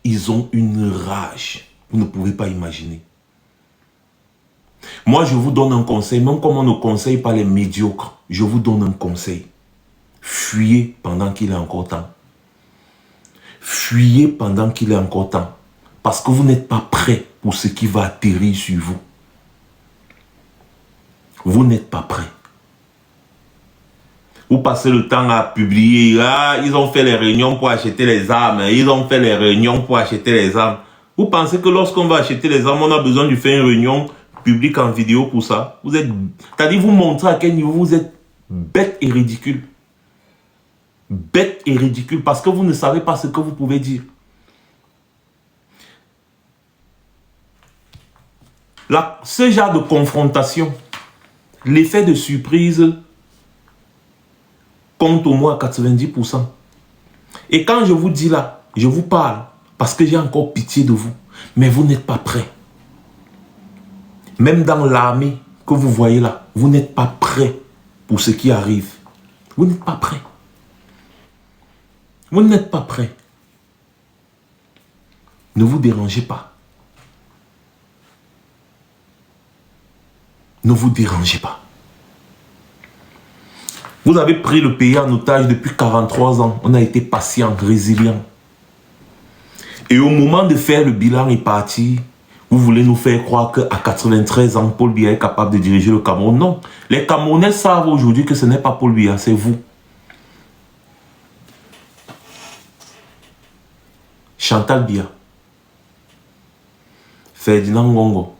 S1: Ils ont une rage. Vous ne pouvez pas imaginer. Moi, je vous donne un conseil, même comme on ne conseille pas les médiocres, je vous donne un conseil. Fuyez pendant qu'il est encore temps. Fuyez pendant qu'il est encore temps. Parce que vous n'êtes pas prêt pour ce qui va atterrir sur vous. Vous n'êtes pas prêt. Vous passez le temps à publier. Ah, ils ont fait les réunions pour acheter les armes. Ils ont fait les réunions pour acheter les armes. Vous pensez que lorsqu'on va acheter les armes, on a besoin de faire une réunion publique en vidéo pour ça? Vous êtes, c'est-à-dire vous montrez à quel niveau vous êtes bête et ridicule. Bête et ridicule parce que vous ne savez pas ce que vous pouvez dire. Là, ce genre de confrontation, l'effet de surprise compte au moins à 90%. Et quand je vous dis là, je vous parle parce que j'ai encore pitié de vous. Mais vous n'êtes pas prêts. Même dans l'armée que vous voyez là, vous n'êtes pas prêts pour ce qui arrive. Vous n'êtes pas prêts. Vous n'êtes pas prêts. Ne vous dérangez pas. Ne vous dérangez pas. Vous avez pris le pays en otage depuis 43 ans. On a été patient, résilient. Et au moment de faire le bilan et partir, vous voulez nous faire croire qu'à 93 ans, Paul Biya est capable de diriger le Cameroun. Non. Les Camerounais savent aujourd'hui que ce n'est pas Paul Biya, c'est vous. Chantal Biya. Ferdinand Ngongo.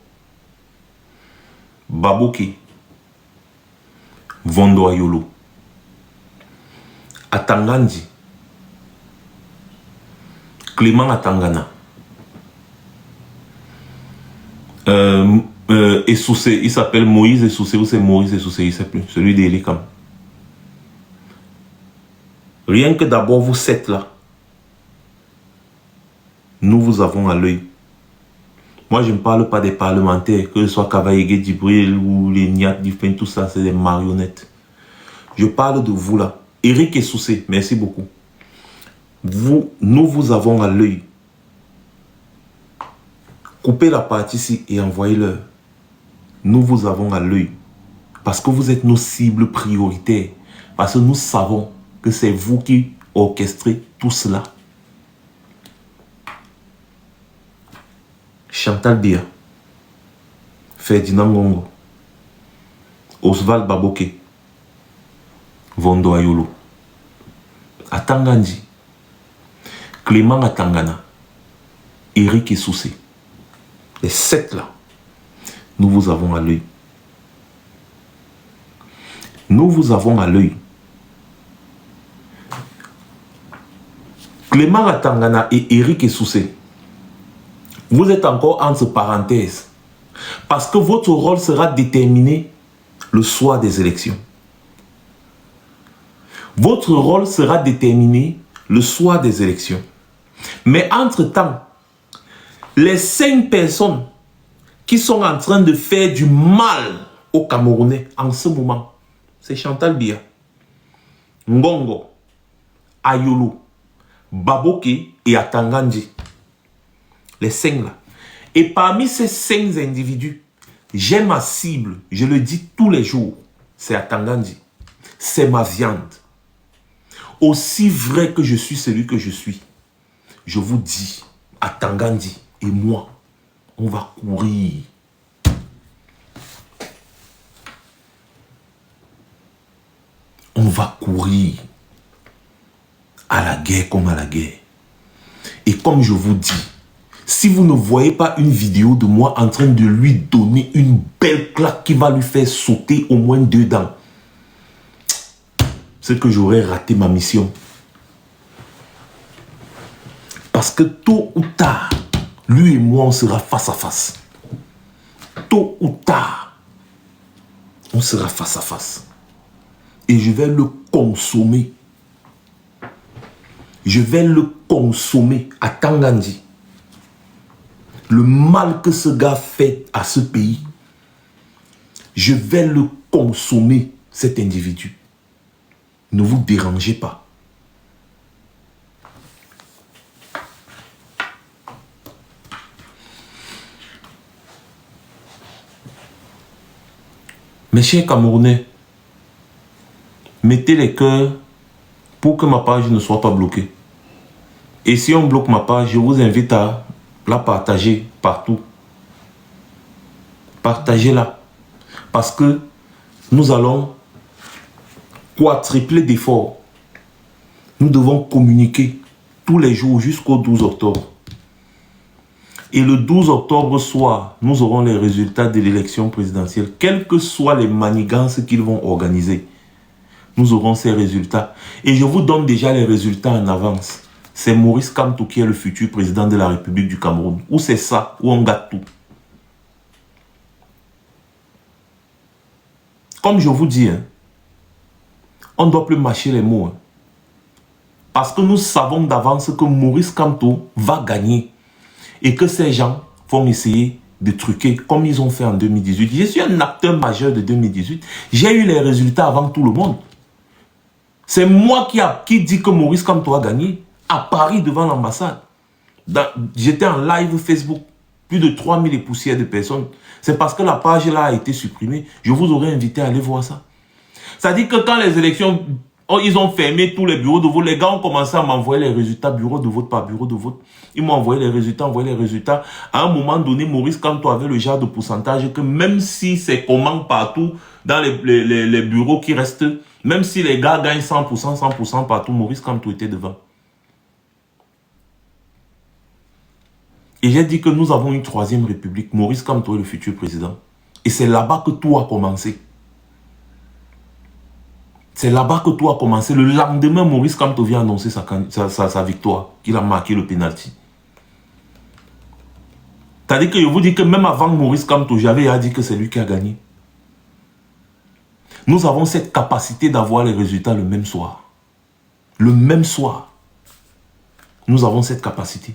S1: Baboké, Vondo Ayolo, Atangandi, Clément Atangana, Essoussé, il s'appelle Moïse Essoussé ou c'est Maurice Essoussé, il ne sait plus, celui d'Elikam. Rien que d'abord vous 7 là, nous vous avons à l'œil. Moi, je ne parle pas des parlementaires, que ce soit Kavaïgué, Djibril ou les Niat, Difin, tout ça, c'est des marionnettes. Je parle de vous là. Eric Essoussé, merci beaucoup. Nous vous avons à l'œil. Coupez la partie ici et envoyez-leur. Nous vous avons à l'œil. Parce que vous êtes nos cibles prioritaires. Parce que nous savons que c'est vous qui orchestrez tout cela. Chantal Biya, Ferdinand Ngongo, Oswald Baboké, Vondo Ayolo, Atangandi, Clément Atangana, Eric Essoussé. Les 7 là, nous vous avons à l'œil. Nous vous avons à l'œil. Clément Atangana et Eric Essoussé, vous êtes encore entre parenthèses. Parce que votre rôle sera déterminé le soir des élections. Votre rôle sera déterminé le soir des élections. Mais entre-temps, les 5 personnes qui sont en train de faire du mal aux Camerounais en ce moment, c'est Chantal Biya, Ngongo, Ayolo, Baboké et Atangandi. Les 5 là. Et parmi ces 5 individus, j'ai ma cible, je le dis tous les jours, c'est Atangandi. C'est ma viande. Aussi vrai que je suis celui que je suis, je vous dis, Atangandi et moi, on va courir. On va courir à la guerre comme à la guerre. Et comme je vous dis, si vous ne voyez pas une vidéo de moi en train de lui donner une belle claque qui va lui faire sauter au moins 2 dents, c'est que j'aurais raté ma mission. Parce que tôt ou tard, lui et moi, on sera face à face. Tôt ou tard, on sera face à face. Et je vais le consommer. Je vais le consommer à Tangandi. Le mal que ce gars fait à ce pays, je vais le consommer, cet individu. Ne vous dérangez pas. Mes chers Camerounais, mettez les cœurs pour que ma page ne soit pas bloquée. Et si on bloque ma page, je vous invite à la partager partout. Partagez-la. Parce que nous allons quadrupler d'efforts. Nous devons communiquer tous les jours jusqu'au 12 octobre. Et le 12 octobre soir, nous aurons les résultats de l'élection présidentielle. Quelles que soient les manigances qu'ils vont organiser, nous aurons ces résultats. Et je vous donne déjà les résultats en avance. C'est Maurice Kamto qui est le futur président de la République du Cameroun. Ou c'est ça, ou on gâte tout. Comme je vous dis, hein, on ne doit plus mâcher les mots. Hein, parce que nous savons d'avance que Maurice Kamto va gagner. Et que ces gens vont essayer de truquer comme ils ont fait en 2018. Je suis un acteur majeur de 2018. J'ai eu les résultats avant tout le monde. C'est moi qui dis que Maurice Kamto a gagné à Paris devant l'ambassade. J'étais en live Facebook. Plus de 3000 et poussières de personnes. C'est parce que la page là a été supprimée. Je vous aurais invité à aller voir ça. C'est-à-dire que quand les élections, ils ont fermé tous les bureaux de vote, les gars ont commencé à m'envoyer les résultats bureau de vote par bureau de vote. Ils m'ont envoyé les résultats, À un moment donné, Maurice Kamto avait le genre de pourcentage que même si c'est comment partout, dans les bureaux qui restent, même si les gars gagnent 100% partout, Maurice Kamto était devant. Et j'ai dit que nous avons une 3e république. Maurice Kamto est le futur président. Et c'est là-bas que tout a commencé. C'est là-bas que tout a commencé. Le lendemain, Maurice Kamto vient annoncer sa victoire, qu'il a marqué le pénalty. C'est-à-dire que je vous dis que même avant Maurice Kamto, j'avais dit que c'est lui qui a gagné. Nous avons cette capacité d'avoir les résultats le même soir. Le même soir. Nous avons cette capacité.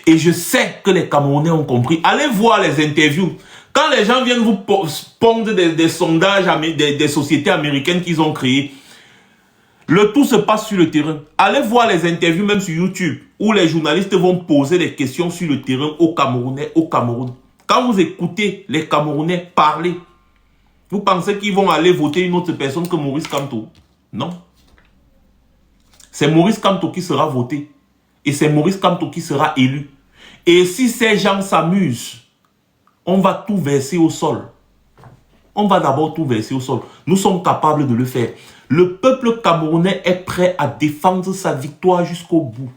S1: Et je sais que les Camerounais ont compris. Allez voir les interviews. Quand les gens viennent vous pondre des sondages des sociétés américaines qu'ils ont créées, le tout se passe sur le terrain. Allez voir les interviews même sur YouTube où les journalistes vont poser des questions sur le terrain aux Camerounais, au Cameroun. Quand vous écoutez les Camerounais parler, vous pensez qu'ils vont aller voter une autre personne que Maurice Kamto? Non. C'est Maurice Kamto qui sera voté. Et c'est Maurice Kamto qui sera élu. Et si ces gens s'amusent, on va tout verser au sol. On va d'abord tout verser au sol. Nous sommes capables de le faire. Le peuple camerounais est prêt à défendre sa victoire jusqu'au bout.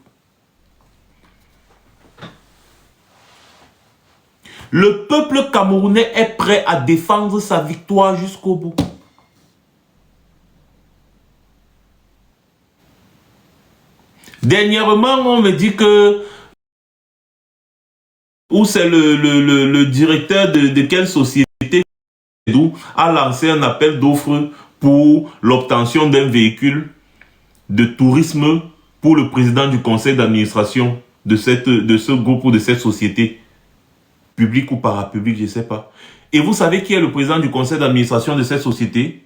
S1: Le peuple camerounais est prêt à défendre sa victoire jusqu'au bout. Dernièrement, on me dit que ou c'est le directeur de quelle société a lancé un appel d'offres pour l'obtention d'un véhicule de tourisme pour le président du conseil d'administration de ce groupe ou de cette société, publique ou parapublique, je ne sais pas. Et vous savez qui est le président du conseil d'administration de cette société?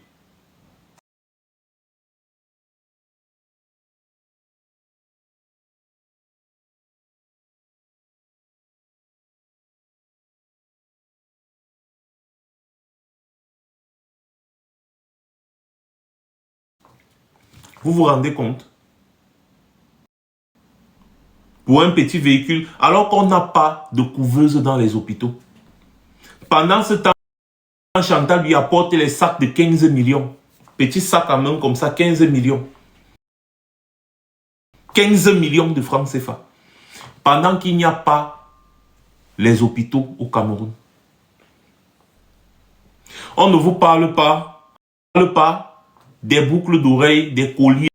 S1: Vous vous rendez compte? Pour un petit véhicule, alors qu'on n'a pas de couveuse dans les hôpitaux. Pendant ce temps, Chantal lui apporte les sacs de 15 millions. Petit sac à main comme ça, 15 millions. 15 millions de francs CFA. Pendant qu'il n'y a pas les hôpitaux au Cameroun. On ne vous parle pas des boucles d'oreilles, des colliers,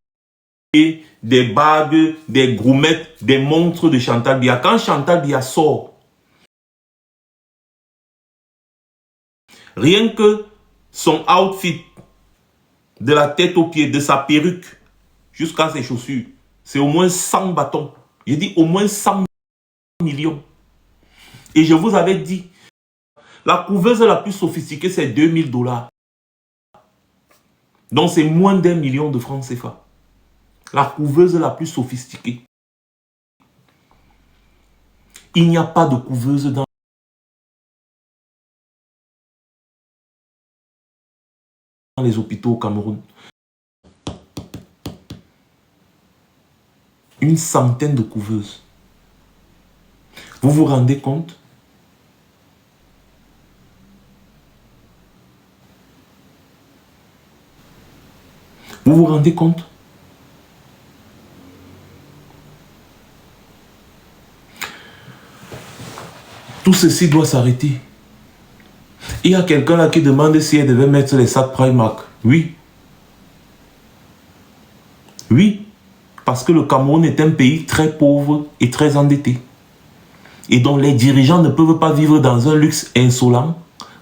S1: des bagues, des groumettes, des montres de Chantal Biya. Quand Chantal Biya sort, rien que son outfit, de la tête aux pieds, de sa perruque jusqu'à ses chaussures, c'est au moins 100 bâtons. J'ai dit au moins 100 millions. Et je vous avais dit, la couveuse la plus sophistiquée, c'est 2000 $. Donc c'est moins d'1 million de francs CFA. La couveuse la plus sophistiquée. Il n'y a pas de couveuse dans les hôpitaux au Cameroun. Une centaine de couveuses. Vous vous rendez compte? Vous vous rendez compte? Tout ceci doit s'arrêter. Il y a quelqu'un là qui demande si elle devait mettre les sacs Primark. Oui. Oui. Parce que le Cameroun est un pays très pauvre et très endetté. Et donc les dirigeants ne peuvent pas vivre dans un luxe insolent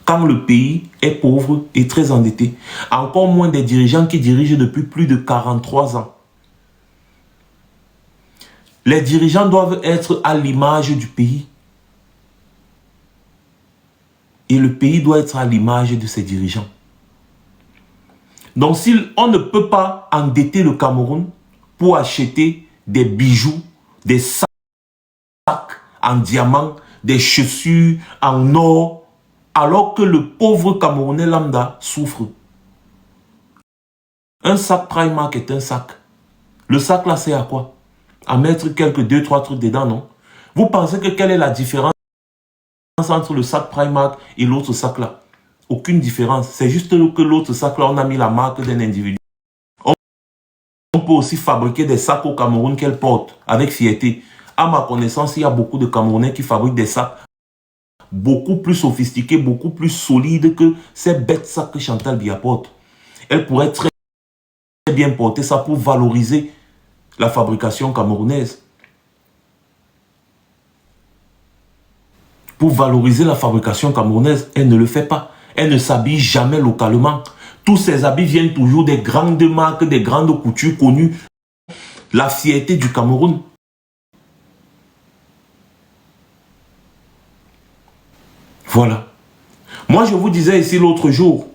S1: quand le pays est pauvre et très endetté. Encore moins des dirigeants qui dirigent depuis plus de 43 ans. Les dirigeants doivent être à l'image du pays. Et le pays doit être à l'image de ses dirigeants. Donc, si on ne peut pas endetter le Cameroun pour acheter des bijoux, des sacs en diamant, des chaussures en or, alors que le pauvre Camerounais lambda souffre. Un sac Primark est un sac. Le sac là, c'est à quoi? À mettre quelques 2-3 trucs dedans, non? Vous pensez que quelle est la différence entre le sac Primark et l'autre sac là? Aucune différence. C'est juste que l'autre sac là, on a mis la marque d'un individu. On peut aussi fabriquer des sacs au Cameroun qu'elle porte avec fierté. À ma connaissance, il y a beaucoup de Camerounais qui fabriquent des sacs beaucoup plus sophistiqués, beaucoup plus solides que ces bêtes sacs que Chantal Biya porte. Elle pourrait très bien porter ça pour valoriser la fabrication camerounaise. Pour valoriser la fabrication camerounaise, elle ne le fait pas. Elle ne s'habille jamais localement. Tous ses habits viennent toujours des grandes marques, des grandes coutures connues. La fierté du Cameroun. Voilà. Moi, je vous disais ici l'autre jour,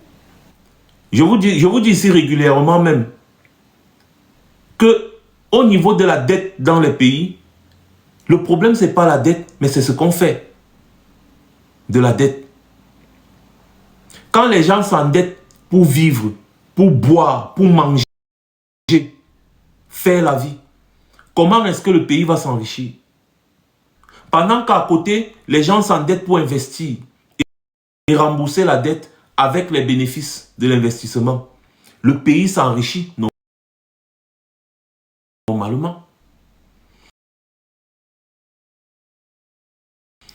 S1: je vous dis ici régulièrement même, que au niveau de la dette dans les pays, le problème, ce n'est pas la dette, mais c'est ce qu'on fait de la dette. Quand les gens s'endettent pour vivre, pour boire, pour manger, faire la vie, comment est-ce que le pays va s'enrichir? Pendant qu'à côté, les gens s'endettent pour investir et rembourser la dette avec les bénéfices de l'investissement. Le pays s'enrichit normalement.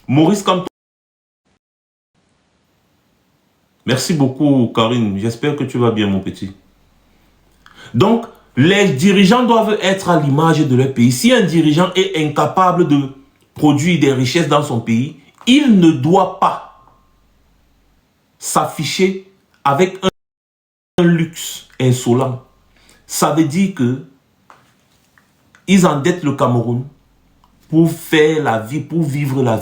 S1: Maurice Canton. Merci beaucoup, Karine. J'espère que tu vas bien, mon petit. Donc, les dirigeants doivent être à l'image de leur pays. Si un dirigeant est incapable de produire des richesses dans son pays, il ne doit pas s'afficher avec un luxe insolent. Ça veut dire que ils endettent le Cameroun pour faire la vie, pour vivre la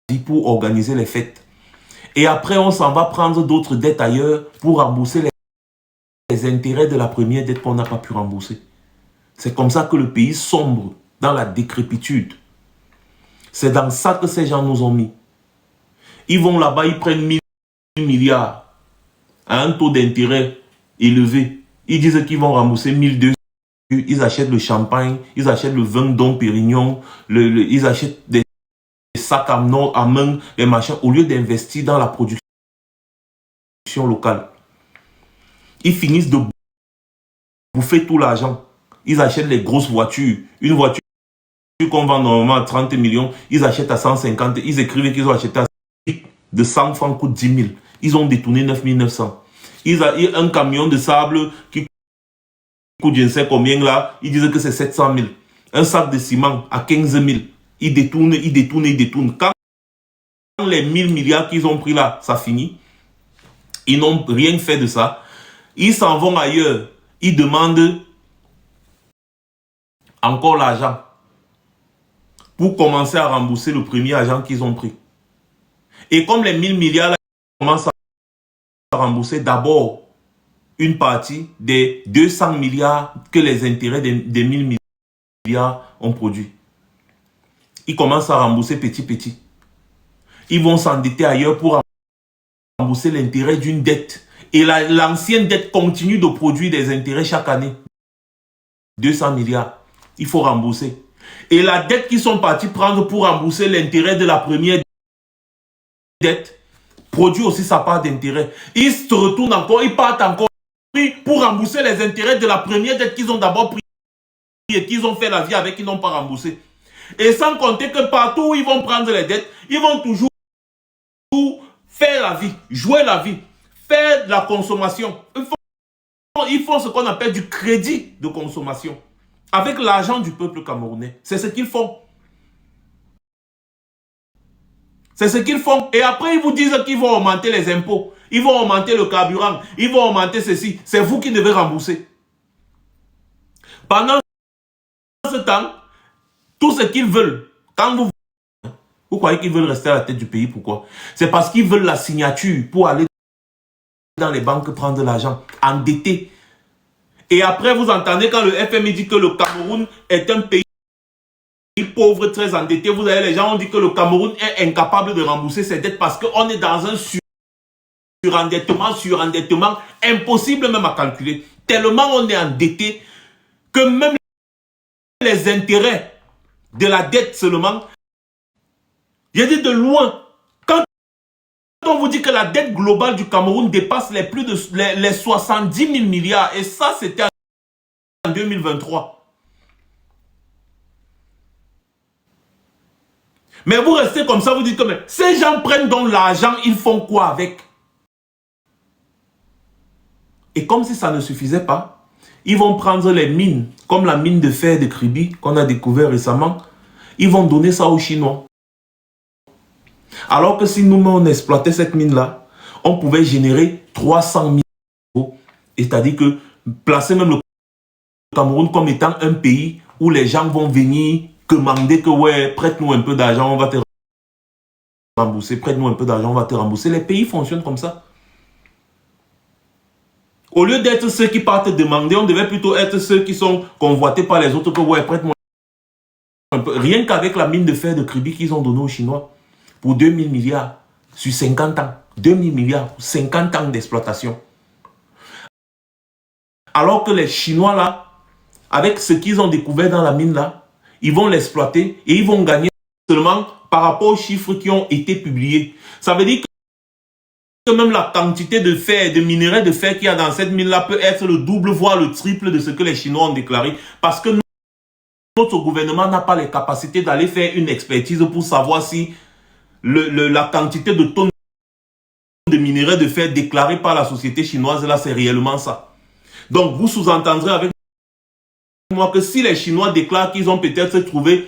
S1: vie, pour organiser les fêtes. Et après, on s'en va prendre d'autres dettes ailleurs pour rembourser les intérêts de la première dette qu'on n'a pas pu rembourser. C'est comme ça que le pays sombre dans la décrépitude. C'est dans ça que ces gens nous ont mis. Ils vont là-bas, ils prennent 1000 milliards à un taux d'intérêt élevé. Ils disent qu'ils vont rembourser 1200. Ils achètent le champagne, ils achètent le vin Dom Pérignon, ils achètent des sacs à main, les machins, au lieu d'investir dans la production locale. Ils finissent de bouffer tout l'argent. Ils achètent les grosses voitures. Une voiture qu'on vend normalement à 30 millions, ils achètent à 150. Ils écrivent qu'ils ont acheté à de 100 francs coûte 10 000. Ils ont détourné 9 900. Un camion de sable qui coûte je ne sais combien là, ils disent que c'est 700 000. Un sac de ciment à 15 000. Ils détournent. Quand les 1000 milliards qu'ils ont pris là, ça finit. Ils n'ont rien fait de ça. Ils s'en vont ailleurs. Ils demandent encore l'argent pour commencer à rembourser le premier argent qu'ils ont pris. Et comme les 1000 milliards là, ils commencent à rembourser d'abord une partie des 200 milliards que les intérêts des 1000 milliards ont produit. Ils commencent à rembourser petit. Ils vont s'endetter ailleurs pour rembourser l'intérêt d'une dette. Et l'ancienne dette continue de produire des intérêts chaque année. 200 milliards. Il faut rembourser. Et la dette qu'ils sont partis prendre pour rembourser l'intérêt de la première dette produit aussi sa part d'intérêt. Ils se retournent encore, ils partent encore pour rembourser les intérêts de la première dette qu'ils ont d'abord pris et qu'ils ont fait la vie avec, ils n'ont pas remboursé. Et sans compter que partout où ils vont prendre les dettes, ils vont toujours faire la vie, jouer la vie, faire de la consommation. Ils font ce qu'on appelle du crédit de consommation avec l'argent du peuple camerounais. C'est ce qu'ils font. C'est ce qu'ils font. Et après, ils vous disent qu'ils vont augmenter les impôts. Ils vont augmenter le carburant. Ils vont augmenter ceci. C'est vous qui devez rembourser. Pendant ce temps, tout ce qu'ils veulent, quand vous croyez qu'ils veulent rester à la tête du pays, pourquoi? C'est parce qu'ils veulent la signature pour aller dans les banques prendre de l'argent, endetté. Et après, vous entendez quand le FMI dit que le Cameroun est un pays pauvre, très endetté. Vous avez les gens ont dit que le Cameroun est incapable de rembourser ses dettes parce qu'on est dans un surendettement, impossible même à calculer. Tellement on est endetté que même les intérêts de la dette seulement, j'ai dit de loin, quand on vous dit que la dette globale du Cameroun dépasse les 70 000 milliards, et ça c'était en 2023. Mais vous restez comme ça, vous dites que mais, ces gens prennent donc l'argent, ils font quoi avec? Et comme si ça ne suffisait pas, ils vont prendre les mines, comme la mine de fer de Kribi qu'on a découvert récemment, ils vont donner ça aux Chinois. Alors que si nous-mêmes on exploitait cette mine-là, on pouvait générer 300 000 euros. C'est-à-dire que placer même le Cameroun comme étant un pays où les gens vont venir demander que ouais, prête-nous un peu d'argent, on va te rembourser, prête-nous un peu d'argent, on va te rembourser. Les pays fonctionnent comme ça. Au lieu d'être ceux qui partent demander, on devait plutôt être ceux qui sont convoités par les autres que ouais, prête-moi un peu. Rien qu'avec la mine de fer de Kribi qu'ils ont donnée aux Chinois pour 2000 milliards sur 50 ans. 2000 milliards pour 50 ans d'exploitation. Alors que les Chinois là, avec ce qu'ils ont découvert dans la mine là, ils vont l'exploiter et ils vont gagner seulement par rapport aux chiffres qui ont été publiés. Ça veut dire que même la quantité de fer, de minerais de fer qu'il y a dans cette mine-là peut être le double, voire le triple de ce que les Chinois ont déclaré. Parce que notre gouvernement n'a pas les capacités d'aller faire une expertise pour savoir si la quantité de tonnes de minerais de fer déclarés par la société chinoise, là, c'est réellement ça. Donc, vous sous-entendrez avec moi que si les Chinois déclarent qu'ils ont peut-être trouvé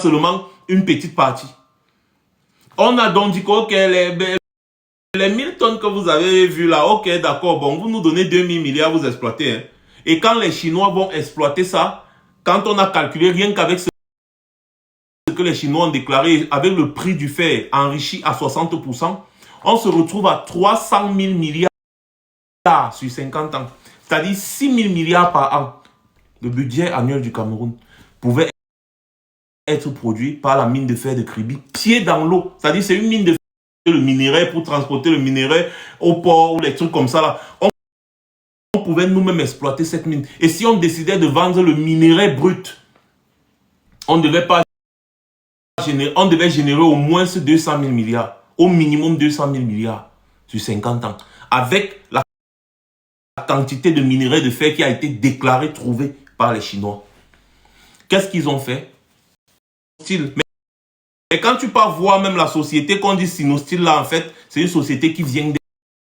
S1: seulement une petite partie. On a donc dit que okay, les 1000 tonnes que vous avez vues là, ok, d'accord, bon, vous nous donnez 2000 milliards, vous exploitez. Hein. Et quand les Chinois vont exploiter ça, quand on a calculé rien qu'avec ce que les Chinois ont déclaré, avec le prix du fer enrichi à 60%, on se retrouve à 300 000 milliards sur 50 ans. C'est-à-dire 6 000 milliards par an. Le budget annuel du Cameroun pouvait être produit par la mine de fer de Kribi, pied dans l'eau. C'est-à-dire c'est une mine de fer, le minerai pour transporter le minerai au port ou les trucs comme ça là. on pouvait nous-mêmes exploiter cette mine. Et si on décidait de vendre le minerai brut, on devait générer au moins 200 000 milliards. Au minimum 200 000 milliards sur 50 ans. Avec la quantité de minerai de fer qui a été déclarée, trouvée par les Chinois. Qu'est-ce qu'ils ont fait? Mais quand tu pars voir même la société qu'on dit Sinostyle là, en fait, c'est une société qui vient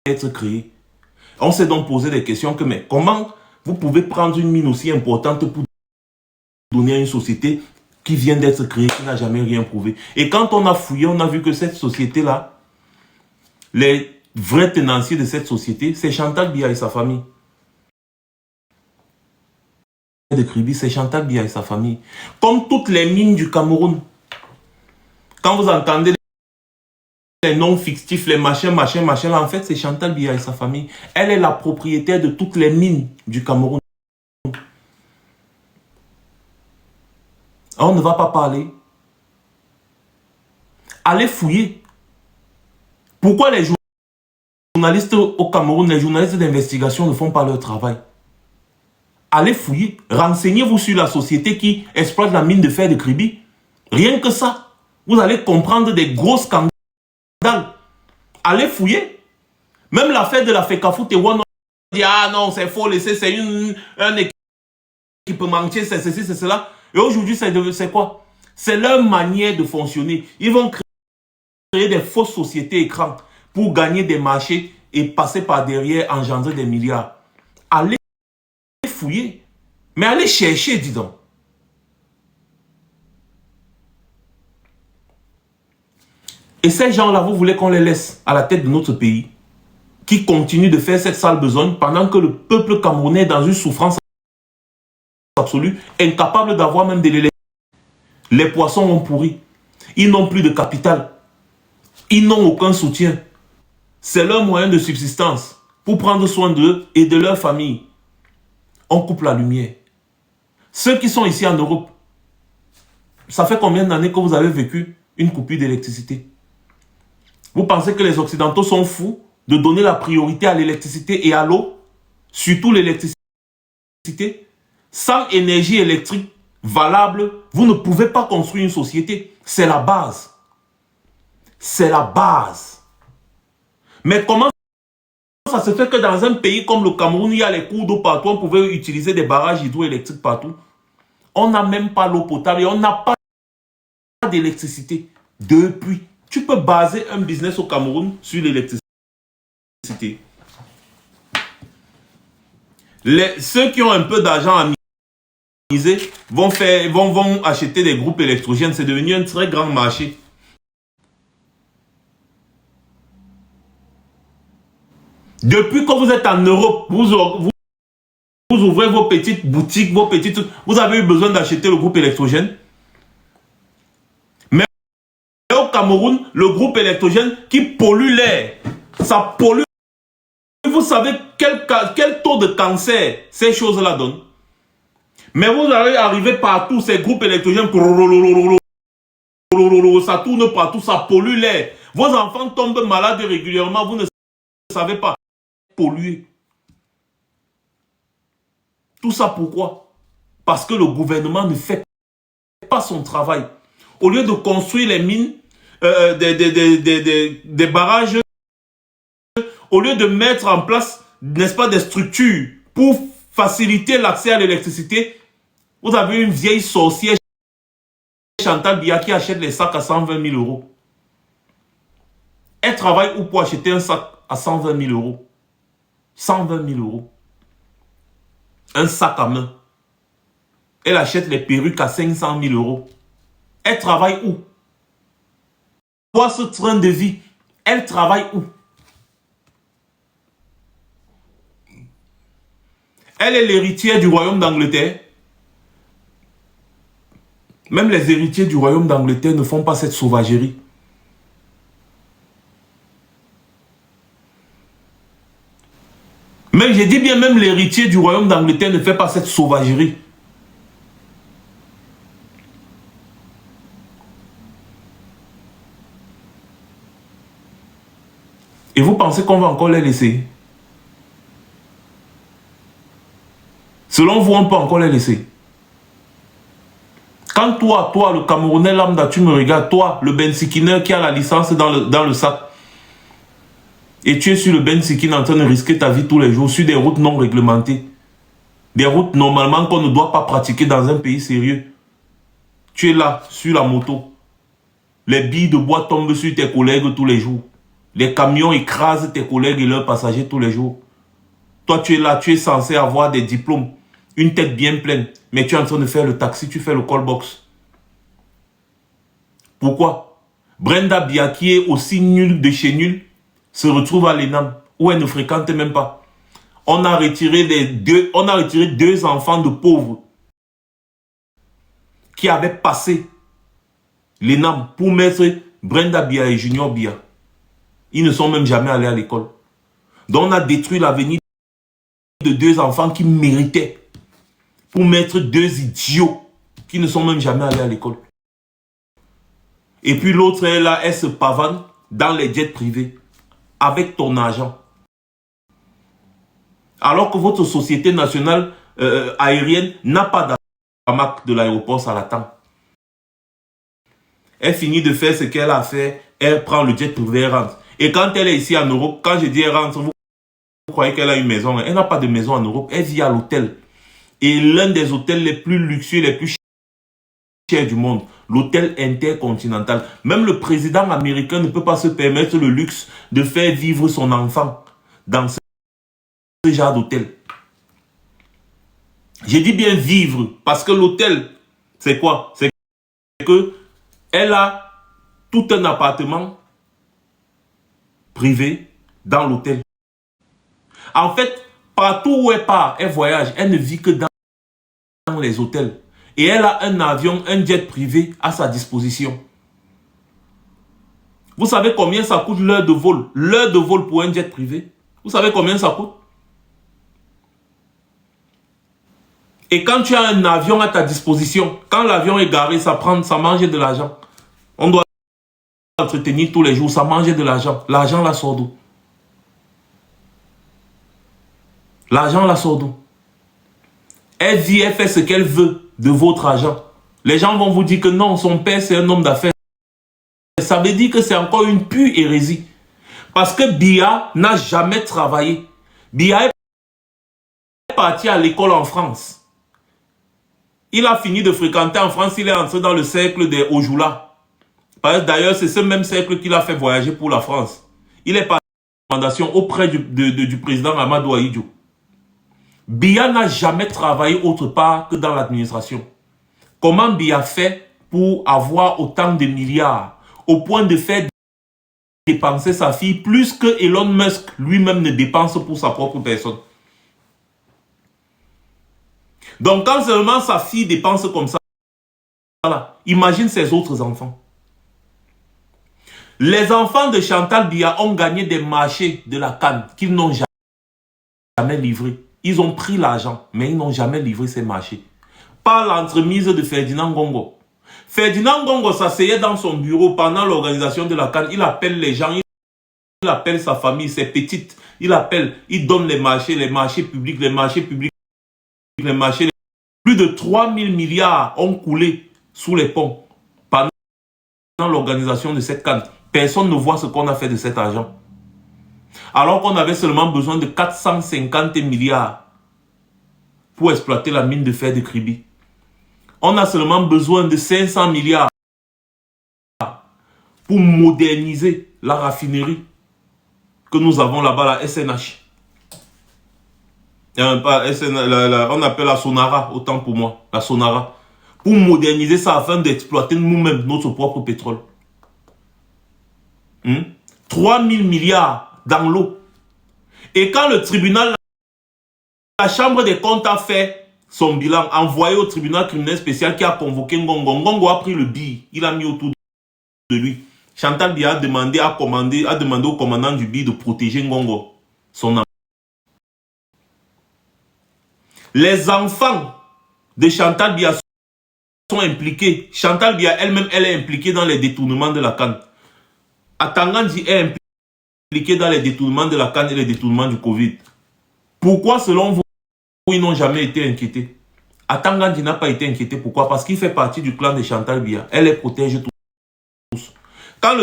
S1: d'être créée. On s'est donc posé des questions que, mais comment vous pouvez prendre une mine aussi importante pour donner à une société qui vient d'être créée, qui n'a jamais rien prouvé? Et quand on a fouillé, on a vu que cette société-là, les vrais tenanciers de cette société, c'est Chantal Biya et sa famille. De Kribi, c'est Chantal Biya et sa famille. Comme toutes les mines du Cameroun. Quand vous entendez les noms fictifs, les machins, là, en fait, c'est Chantal Biya et sa famille. Elle est la propriétaire de toutes les mines du Cameroun. On ne va pas parler. Allez fouiller. Pourquoi les journalistes au Cameroun, les journalistes d'investigation ne font pas leur travail? Allez fouiller. Renseignez-vous sur la société qui exploite la mine de fer de Kribi. Rien que ça. Vous allez comprendre des gros scandales. Allez fouiller. Même l'affaire de la FECAFOOT et One, on dit ah non, c'est faux, c'est un équipementier, c'est ceci, c'est cela. Et aujourd'hui, c'est quoi? C'est leur manière de fonctionner. Ils vont créer des fausses sociétés écrans pour gagner des marchés et passer par derrière, engendrer des milliards. Allez fouiller. Mais allez chercher, dis donc. Et ces gens-là, vous voulez qu'on les laisse à la tête de notre pays, qui continuent de faire cette sale besogne pendant que le peuple camerounais est dans une souffrance absolue, incapable d'avoir même de l'électricité. Les poissons ont pourri. Ils n'ont plus de capital. Ils n'ont aucun soutien. C'est leur moyen de subsistance pour prendre soin d'eux et de leur famille. On coupe la lumière. Ceux qui sont ici en Europe, ça fait combien d'années que vous avez vécu une coupure d'électricité? Vous pensez que les Occidentaux sont fous de donner la priorité à l'électricité et à l'eau? Surtout l'électricité. Sans énergie électrique valable, vous ne pouvez pas construire une société. C'est la base. C'est la base. Mais comment ça se fait que dans un pays comme le Cameroun, il y a les cours d'eau partout, on pouvait utiliser des barrages hydroélectriques partout? On n'a même pas l'eau potable et on n'a pas d'électricité. Depuis, tu peux baser un business au Cameroun sur l'électricité. Ceux qui ont un peu d'argent à miser vont acheter des groupes électrogènes. C'est devenu un très grand marché. Depuis que vous êtes en Europe, vous ouvrez vos petites boutiques, vous avez eu besoin d'acheter le groupe électrogène. Mais au Cameroun, le groupe électrogène qui pollue l'air, ça pollue. Vous savez quel taux de cancer ces choses-là donnent. Mais vous allez arriver partout, ces groupes électrogènes, ça tourne partout, ça pollue l'air. Vos enfants tombent malades régulièrement, vous ne savez pas. Polluer. Tout ça pourquoi? Parce que le gouvernement ne fait pas son travail. Au lieu de construire les mines, des barrages, au lieu de mettre en place, n'est-ce pas, des structures pour faciliter l'accès à l'électricité, vous avez une vieille sorcière, Chantal Biya, qui achète les sacs à 120 000 euros. Elle travaille où pour acheter un sac à 120 000 euros? 120 000 euros. Un sac à main. Elle achète les perruques à 500 000 euros. Elle travaille où? Pour ce train de vie, elle travaille où? Elle est l'héritière du royaume d'Angleterre. Même les héritiers du royaume d'Angleterre ne font pas cette sauvagerie. Mais j'ai dit bien, même l'héritier du royaume d'Angleterre ne fait pas cette sauvagerie. Et vous pensez qu'on va encore les laisser? Selon vous, on peut encore les laisser. Quand toi, le Camerounais lambda, tu me regardes, toi, le Bensikiner qui a la licence dans le sac, et tu es sur le Bensikin en train de risquer ta vie tous les jours, sur des routes non réglementées, des routes normalement qu'on ne doit pas pratiquer dans un pays sérieux. Tu es là, sur la moto. Les billes de bois tombent sur tes collègues tous les jours. Les camions écrasent tes collègues et leurs passagers tous les jours. Toi, tu es là, tu es censé avoir des diplômes, une tête bien pleine, mais tu es en train de faire le taxi, tu fais le call box. Pourquoi? Brenda Bia, qui est aussi nulle de chez nul, se retrouve à l'ENAM, où elle ne fréquente même pas. On a retiré deux enfants de pauvres qui avaient passé l'ENAM pour mettre Brenda Bia et Junior Bia. Ils ne sont même jamais allés à l'école. Donc on a détruit l'avenir de deux enfants qui méritaient pour mettre deux idiots qui ne sont même jamais allés à l'école. Et puis l'autre est là, elle se pavane dans les jets privés avec ton argent. Alors que votre société nationale aérienne n'a pas d'amac de l'aéroport, ça l'attend. Elle finit de faire ce qu'elle a fait, elle prend le jet privé, elle rentre. Et quand elle est ici en Europe, quand je dis elle rentre, vous croyez qu'elle a une maison. Elle n'a pas de maison en Europe, elle vit à l'hôtel. Et l'un des hôtels les plus luxueux, les plus chers du monde, l'hôtel intercontinental. Même le président américain ne peut pas se permettre le luxe de faire vivre son enfant dans ce genre d'hôtel. J'ai dit bien vivre, parce que l'hôtel, c'est quoi? C'est que elle a tout un appartement privé dans l'hôtel. En fait, partout où elle part, elle voyage, elle ne vit que dans les hôtels. Et elle a un avion, un jet privé à sa disposition. Vous savez combien ça coûte l'heure de vol? L'heure de vol pour un jet privé. Vous savez combien ça coûte? Et quand tu as un avion à ta disposition, quand l'avion est garé, ça mange de l'argent. On doit entretenir tous les jours, ça mange de l'argent. L'argent la sort d'où? L'argent la sort d'où? Elle vit, elle fait ce qu'elle veut de votre argent. Les gens vont vous dire que non, son père c'est un homme d'affaires. Ça veut dire que c'est encore une pure hérésie. Parce que Bia n'a jamais travaillé. Bia est parti à l'école en France. Il a fini de fréquenter en France, il est entré dans le cercle des Ojoula. D'ailleurs, c'est ce même cercle qu'il a fait voyager pour la France. Il est parti en recommandation auprès du président Amadou Ahidjo. Bia n'a jamais travaillé autre part que dans l'administration. Comment Bia fait pour avoir autant de milliards au point de faire dépenser sa fille plus que Elon Musk lui-même ne dépense pour sa propre personne? Donc quand seulement sa fille dépense comme ça, voilà, imagine ses autres enfants. Les enfants de Chantal Bia ont gagné des marchés de la canne qu'ils n'ont jamais livrés. Ils ont pris l'argent, mais ils n'ont jamais livré ces marchés. Par l'entremise de Ferdinand Gongo. Ferdinand Gongo s'asseyait dans son bureau pendant l'organisation de la canne. Il appelle les gens, il appelle sa famille, ses petites. Il appelle, il donne les marchés publics, les marchés publics, les marchés. Plus de 3000 milliards ont coulé sous les ponts pendant l'organisation de cette canne. Personne ne voit ce qu'on a fait de cet argent. Alors qu'on avait seulement besoin de 450 milliards pour exploiter la mine de fer de Kribi. On a seulement besoin de 500 milliards pour moderniser la raffinerie que nous avons là-bas, la SNH. On appelle la Sonara, autant pour moi, la Sonara. Pour moderniser ça afin d'exploiter nous-mêmes notre propre pétrole. 3000 milliards dans l'eau. Et quand le tribunal, la chambre des comptes a fait son bilan, envoyé au tribunal criminel spécial qui a convoqué Ngongo. Ngongo a pris le BI, il a mis autour de lui. Chantal Bia a demandé au commandant du BI de protéger Ngongo, son enfant. Les enfants de Chantal Bia sont impliqués. Chantal Bia elle-même, elle est impliquée dans les détournements de la canne. Atangandji est impliqué dans les détournements de la canne et les détournements du Covid. Pourquoi, selon vous, ils n'ont jamais été inquiétés. Atangandi n'a pas été inquiété. Pourquoi? Parce qu'il fait partie du clan de Chantal Biya. Elle les protège tous. Quand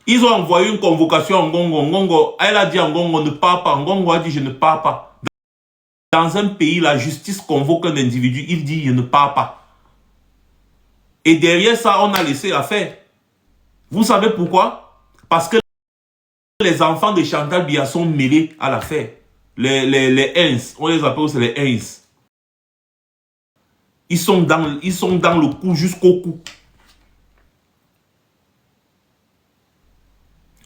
S1: ils ont envoyé une convocation à Ngongo, Ngongo, elle a dit à Ngongo ne pars pas. Ngongo a dit je ne pars pas. Dans un pays, la justice convoque un individu, il dit je ne pars pas. Et derrière ça, on a laissé l'affaire. Vous savez pourquoi? Parce que les enfants de Chantal Biya sont mêlés à l'affaire. Les Hens, on les appelle aussi les Hens. Ils sont dans le coup jusqu'au cou.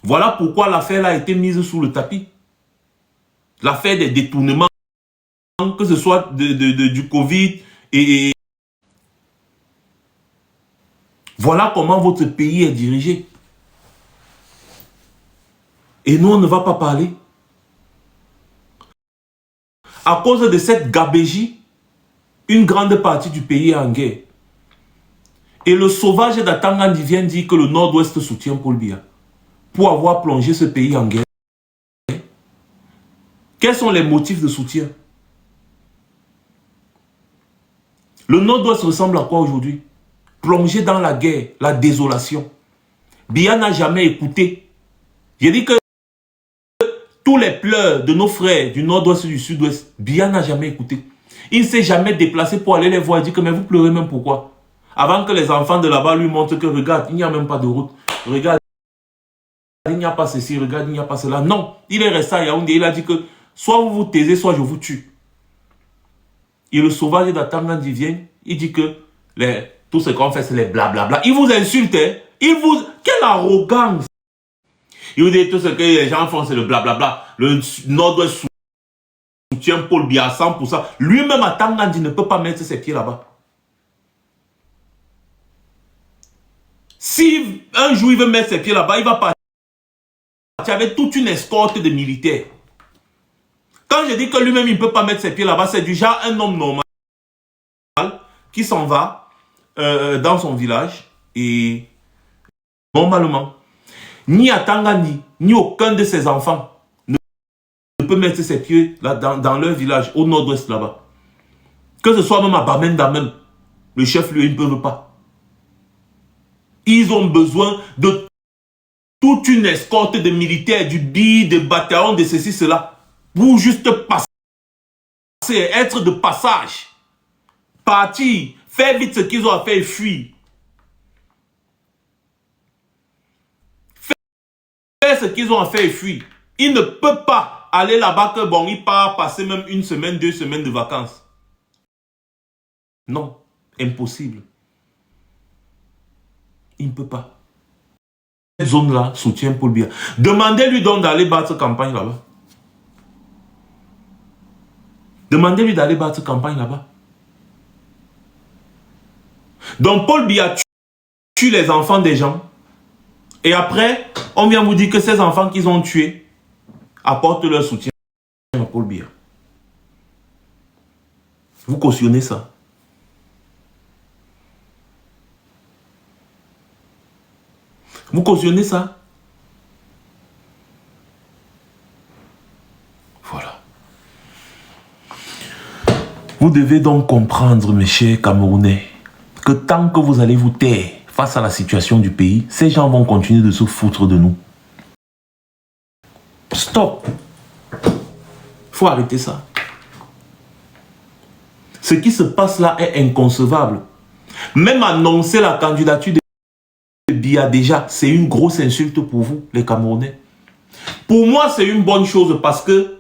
S1: Voilà pourquoi l'affaire a été mise sous le tapis. L'affaire des détournements, que ce soit du Covid et voilà comment votre pays est dirigé. Et nous, on ne va pas parler. À cause de cette gabégie, une grande partie du pays est en guerre. Et le sauvage d'Atangandi vient dire que le Nord-Ouest soutient Paul Biya pour avoir plongé ce pays en guerre. Quels sont les motifs de soutien? Le Nord-Ouest ressemble à quoi aujourd'hui? Plongé dans la guerre, la désolation. Biya n'a jamais écouté. J'ai dit que tous les pleurs de nos frères du Nord-Ouest et du Sud-Ouest, Biya n'a jamais écouté. Il ne s'est jamais déplacé pour aller les voir et dire que mais vous pleurez même pourquoi? Avant que les enfants de là-bas lui montrent que regarde, il n'y a même pas de route. Regarde, il n'y a pas ceci, regarde, il n'y a pas cela. Non, il est resté à Yaoundé, il a dit que soit vous vous taisez, soit je vous tue. Et le sauvage d'Atangandi vient, il dit que tout ce qu'on fait, c'est les blablabla. Il vous insulte, hein? Quelle arrogance! Il vous dit tout ce que les gens font, c'est le blablabla. Le Nord-Ouest soutient Paul Biya à 100%. Lui-même, Atangandi ne peut pas mettre ses pieds là-bas. Si un jour il veut mettre ses pieds là-bas, il va partir avec toute une escorte de militaires. Quand je dis que lui-même il ne peut pas mettre ses pieds là-bas, c'est du genre un homme normal qui s'en va dans son village et normalement, ni Atangandi, ni aucun de ses enfants ne peut mettre ses pieds là, dans leur village au nord-ouest là-bas. Que ce soit même à Bamenda même, le chef lui, ils ne peuvent pas. Ils ont besoin de toute une escorte de militaires, du BI, de bataillons, de ceci, cela, pour juste passer, être de passage, partir, faire vite ce qu'ils ont à faire et fuir. Faire ce qu'ils ont à faire et fuir. Ils ne peuvent pas aller là-bas que bon, ils partent passer même une semaine, 2 semaines de vacances. Non, impossible. Il ne peut pas. Cette zone-là soutient Paul Biya. Demandez-lui donc d'aller battre campagne là-bas. Demandez-lui d'aller battre campagne là-bas. Donc Paul Biya tue les enfants des gens. Et après, on vient vous dire que ces enfants qu'ils ont tués apportent leur soutien à Paul Biya. Vous cautionnez ça. Vous cautionnez ça? Voilà. Vous devez donc comprendre, mes chers Camerounais, que tant que vous allez vous taire face à la situation du pays, ces gens vont continuer de se foutre de nous. Stop. Il faut arrêter ça. Ce qui se passe là est inconcevable. Même annoncer la candidature de Biya déjà, c'est une grosse insulte pour vous, les Camerounais. Pour moi, c'est une bonne chose parce que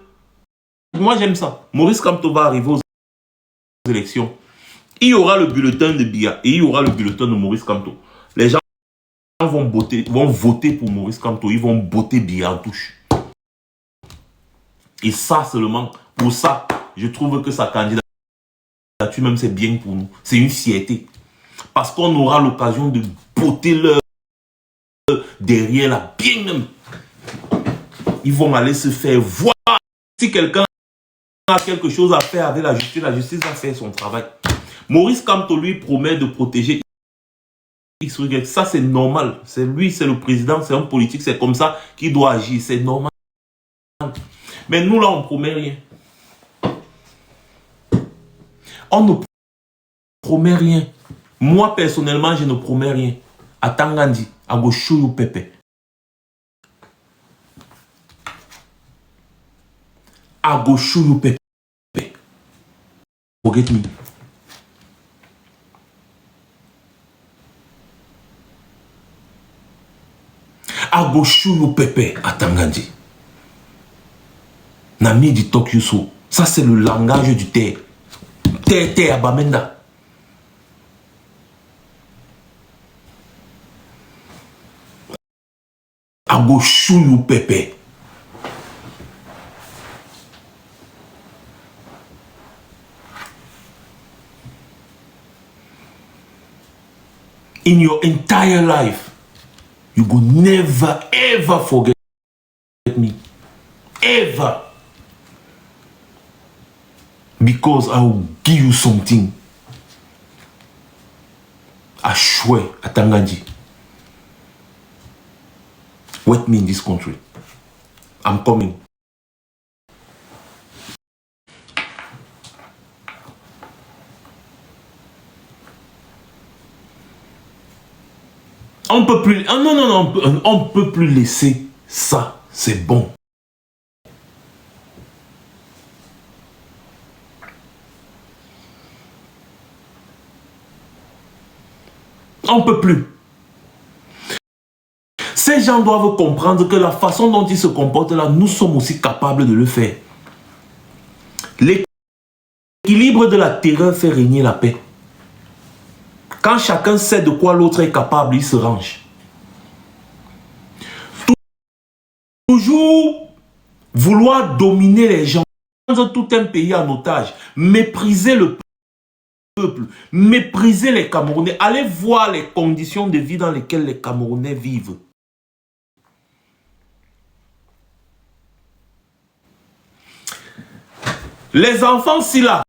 S1: moi, j'aime ça. Maurice Kamto va arriver aux élections. Il y aura le bulletin de Biya et il y aura le bulletin de Maurice Kamto. Les gens vont voter pour Maurice Kamto. Ils vont voter Biya en touche. Et ça seulement, pour ça, je trouve que sa candidature même, c'est bien pour nous. C'est une fierté. Parce qu'on aura l'occasion de botter leur derrière là, bien même. Ils vont aller se faire voir. Si quelqu'un a quelque chose à faire avec la justice va faire son travail. Maurice Kamto lui promet de protéger X, Y. Ça c'est normal. C'est lui, c'est le président, c'est un politique, c'est comme ça qu'il doit agir. C'est normal. Mais nous là, on promet rien. On ne promet rien. Moi, personnellement, je ne promets rien. À Tangandi, à Goshoyo Pepe. À Goshoyo Pepe. Forget me. À Goshoyo Pepe, à Tangandi. Nami di Tokyo. Ça, c'est le langage du terre. Terre, Abamenda. Agoshuyu Pepe. In your entire life, you go never ever forget me. Ever. Because I will give you something. Ashwe, Atangandi. Wait me in this country. I'm coming. On peut plus. Non, on peut plus laisser ça. C'est bon. On peut plus. Ces gens doivent comprendre que la façon dont ils se comportent là, nous sommes aussi capables de le faire. L'équilibre de la terreur fait régner la paix. Quand chacun sait de quoi l'autre est capable, il se range. Toujours vouloir dominer les gens, prendre tout un pays en otage, mépriser le peuple, mépriser les Camerounais. Allez voir les conditions de vie dans lesquelles les Camerounais vivent. Les enfants, si là,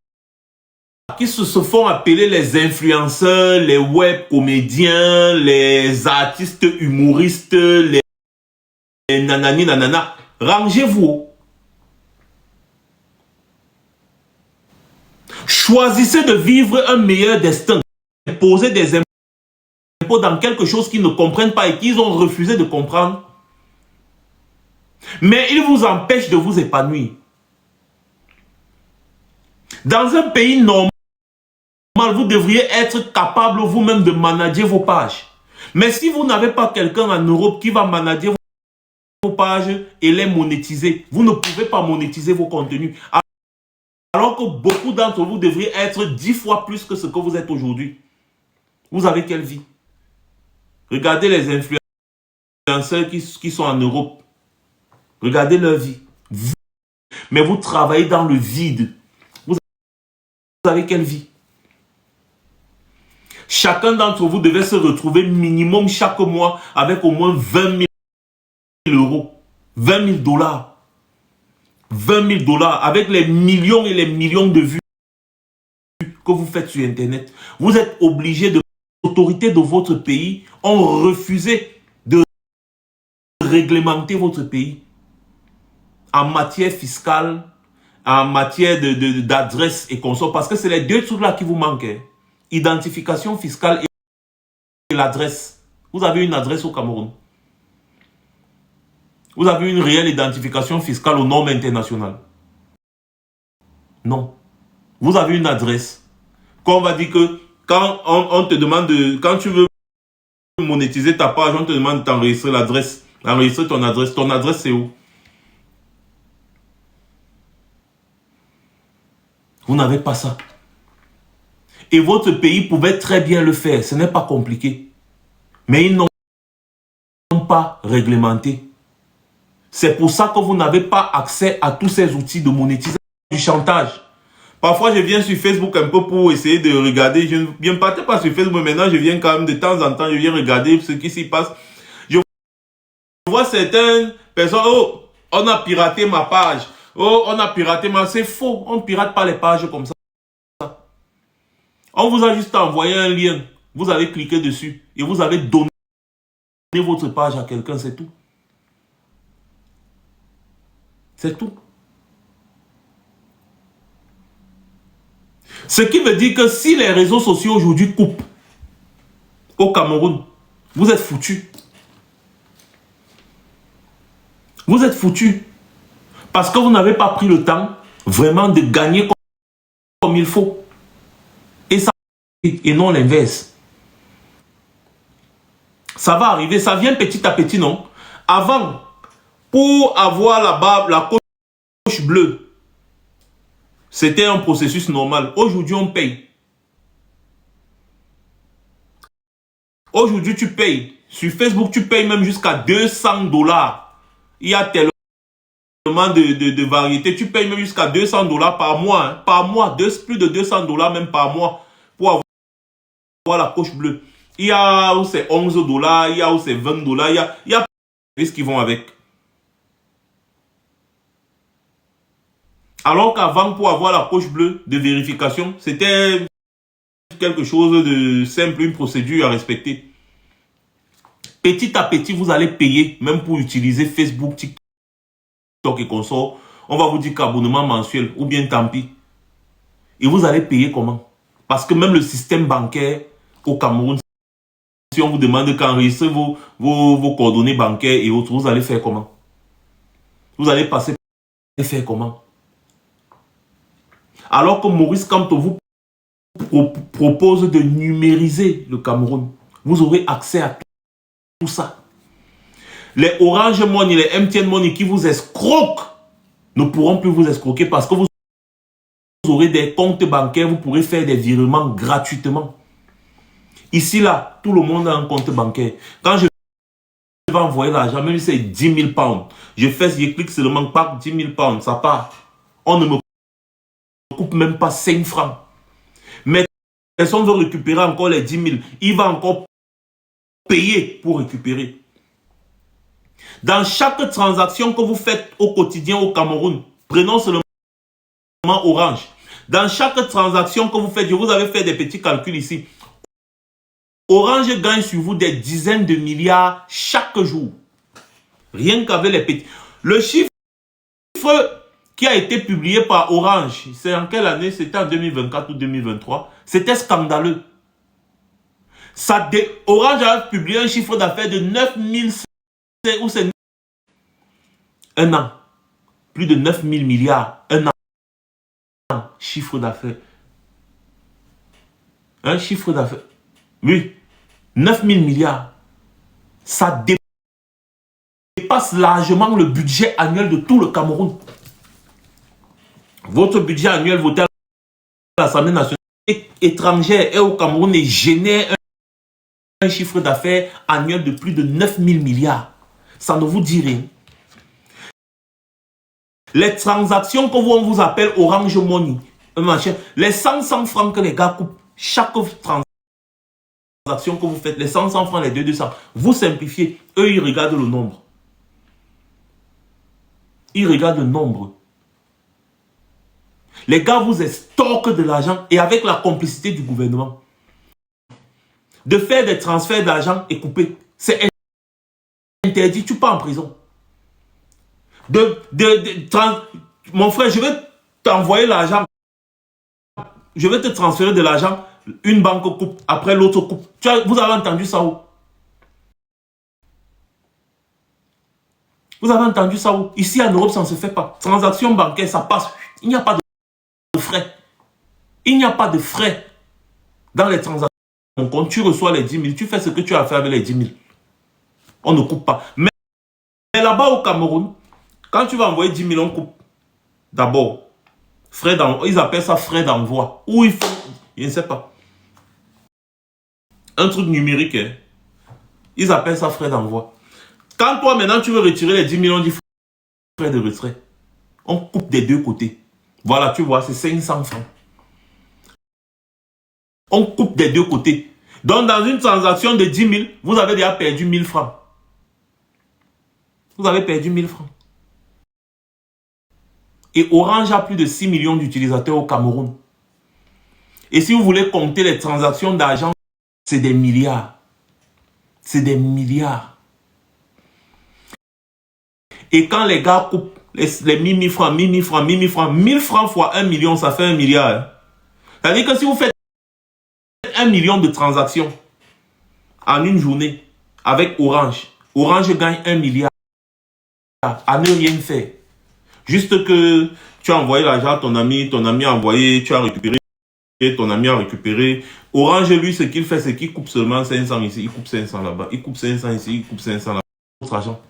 S1: qui se font appeler les influenceurs, les web comédiens, les artistes humoristes, les nanani nanana, rangez-vous. Choisissez de vivre un meilleur destin. Posez des impôts dans quelque chose qu'ils ne comprennent pas et qu'ils ont refusé de comprendre. Mais ils vous empêchent de vous épanouir. Dans un pays normal, vous devriez être capable vous-même de manager vos pages. Mais si vous n'avez pas quelqu'un en Europe qui va manager vos pages et les monétiser, vous ne pouvez pas monétiser vos contenus. Alors que beaucoup d'entre vous devriez être 10 fois plus que ce que vous êtes aujourd'hui. Vous avez quelle vie? Regardez les influenceurs qui sont en Europe. Regardez leur vie. Mais vous travaillez dans le vide. Vous avez quelle vie? Chacun d'entre vous devait se retrouver minimum chaque mois avec au moins 20 000 euros. 20 000 dollars. 20 000 dollars avec les millions et les millions de vues que vous faites sur Internet. Vous êtes obligé de... Les autorités de votre pays ont refusé de réglementer votre pays en matière fiscale, en matière d'adresse et consorts, parce que c'est les deux trucs là qui vous manquent. Hein. Identification fiscale et l'adresse. Vous avez une adresse au Cameroun. Vous avez une réelle identification fiscale aux normes internationales. Non. Vous avez une adresse. Quand on va dire que quand on te demande quand tu veux monétiser ta page, on te demande d'enregistrer l'adresse. Enregistrer ton adresse. Ton adresse, c'est où? Vous n'avez pas ça. Et votre pays pouvait très bien le faire. Ce n'est pas compliqué. Mais ils n'ont pas réglementé. C'est pour ça que vous n'avez pas accès à tous ces outils de monétisation, du chantage. Parfois, je viens sur Facebook un peu pour essayer de regarder. Je ne viens pas sur Facebook, mais maintenant, je viens quand même de temps en temps, je viens regarder ce qui s'y passe. Je vois certaines personnes, oh, on a piraté ma page. Oh, on a piraté ma... C'est faux, on ne pirate pas les pages comme ça. On vous a juste envoyé un lien. Vous avez cliqué dessus et vous avez donné votre page à quelqu'un, c'est tout. C'est tout. Ce qui veut dire que si les réseaux sociaux aujourd'hui coupent au Cameroun, vous êtes foutus. Vous êtes foutus. Parce que vous n'avez pas pris le temps vraiment de gagner comme il faut. Et ça, et non l'inverse. Ça va arriver, ça vient petit à petit, non? Avant, pour avoir la barbe, la coche bleue, c'était un processus normal. Aujourd'hui, on paye. Aujourd'hui, tu payes. Sur Facebook, tu payes même jusqu'à 200 $. Il y a tellement de variétés. Tu payes même jusqu'à 200 $ par mois. Hein. Par mois. Plus de 200 $ même par mois pour avoir la coche bleue. Il y a où c'est 11 $, il y a où c'est 20 $. Il y a des services qui vont avec. Alors qu'avant, pour avoir la coche bleue de vérification, c'était quelque chose de simple, une procédure à respecter. Petit à petit, vous allez payer, même pour utiliser Facebook, TikTok et consorts. On va vous dire qu'abonnement mensuel, ou bien tant pis. Et vous allez payer comment? Parce que même le système bancaire au Cameroun, si on vous demande qu'enregistrer vos coordonnées bancaires et autres, vous allez faire comment? Vous allez passer et faire comment? Alors que Maurice Kamto vous propose de numériser le Cameroun. Vous aurez accès à tout ça. Les Orange Money, les MTN Money qui vous escroquent ne pourront plus vous escroquer parce que vous aurez des comptes bancaires, vous pourrez faire des virements gratuitement. Ici, là, tout le monde a un compte bancaire. Quand je vais envoyer l'argent, même si c'est 10 000 pounds, je clique seulement, pas 10 000 pounds, ça part. On ne me coupe même pas 5 francs. Mais personne veut récupérer encore les 10 000. Il va encore payer pour récupérer. Dans chaque transaction que vous faites au quotidien au Cameroun, prenons seulement Orange. Dans chaque transaction que vous faites, je vous avais fait des petits calculs ici. Orange gagne sur vous des dizaines de milliards chaque jour. Rien qu'avec les petits. Le chiffre qui a été publié par Orange, c'est en quelle année? C'était en 2024 ou 2023. C'était scandaleux. Orange a publié un chiffre d'affaires de 9 000 ou c'est un an. Plus de 9 000 milliards. Un an. Chiffre d'affaires. Un chiffre d'affaires. Oui. 9 000 milliards. Ça dépasse largement le budget annuel de tout le Cameroun. Votre budget annuel voté à l'Assemblée nationale étrangère et au Cameroun et génère un chiffre d'affaires annuel de plus de 9 000 milliards. Ça ne vous dit rien. Les transactions que on vous appelle Orange Money, les 100 francs que les gars coupent, chaque transaction que vous faites, les 100 francs, les 200, vous simplifiez. Eux, ils regardent le nombre. Ils regardent le nombre. Les gars vous estorquent de l'argent et avec la complicité du gouvernement. De faire des transferts d'argent et couper. C'est interdit, tu pars en prison. Mon frère, je vais t'envoyer l'argent. Je vais te transférer de l'argent. Une banque coupe, après l'autre coupe. Vous avez entendu ça où? Vous avez entendu ça où? Ici en Europe, ça ne se fait pas. Transaction bancaire, ça passe. Il n'y a pas de frais. Il n'y a pas de frais dans les transactions. Quand tu reçois les 10 000, tu fais ce que tu as fait avec les 10 000. On ne coupe pas. Mais là-bas au Cameroun, quand tu vas envoyer 10 000, on coupe. D'abord, frais d'envoi. Ils appellent ça frais d'envoi. Ou il faut, je ne sais pas. Un truc numérique. Hein. Ils appellent ça frais d'envoi. Quand toi, maintenant, tu veux retirer les 10 000, on dit frais de retrait. On coupe des deux côtés. Voilà, tu vois, c'est 500 francs. On coupe des deux côtés. Donc, dans une transaction de 10 000, vous avez déjà perdu 1000 francs. Vous avez perdu 1000 francs. Et Orange a plus de 6 millions d'utilisateurs au Cameroun. Et si vous voulez compter les transactions d'argent, c'est des milliards. C'est des milliards. Et quand les gars coupent les 1000 francs, 1000 francs, 1000 francs, 1000 francs fois 1 million, ça fait 1 milliard. Hein. C'est-à-dire que si vous faites 1 million de transactions en une journée avec Orange, Orange gagne 1 milliard à ne rien faire. Juste que tu as envoyé l'argent à ton ami a envoyé, tu as récupéré, ton ami a récupéré. Orange, lui, ce qu'il fait, c'est qu'il coupe seulement 500 ici, il coupe 500 là-bas, il coupe 500 ici, il coupe 500 là-bas. Autre argent.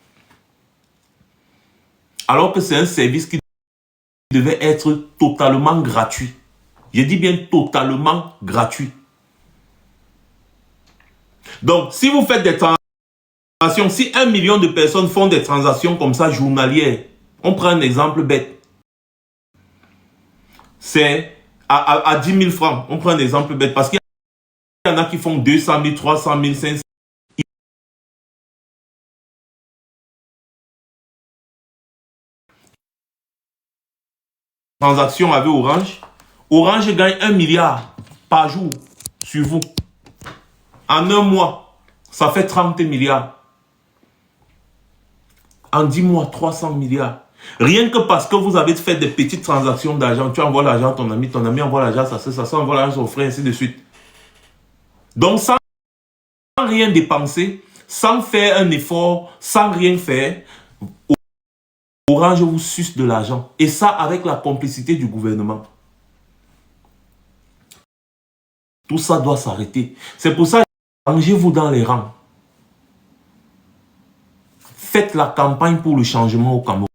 S1: Alors que c'est un service qui devait être totalement gratuit. Je dis bien totalement gratuit. Donc, si vous faites des transactions, si 1 million de personnes font des transactions comme ça journalières, on prend un exemple bête. C'est à 10 000 francs. On prend un exemple bête parce qu'il y en a qui font 200 000, 300 000, 500 000. Transactions avec Orange. Orange gagne 1 milliard par jour sur vous. En un mois, ça fait 30 milliards. En 10 mois, 300 milliards. Rien que parce que vous avez fait des petites transactions d'argent, tu envoies l'argent à ton ami envoie l'argent à ça envoie l'argent à son frère, ainsi de suite. Donc, sans rien dépenser, sans faire un effort, sans rien faire, Orange vous suce de l'argent. Et ça, avec la complicité du gouvernement. Tout ça doit s'arrêter. C'est pour ça que rangez-vous dans les rangs. Faites la campagne pour le changement au Cameroun.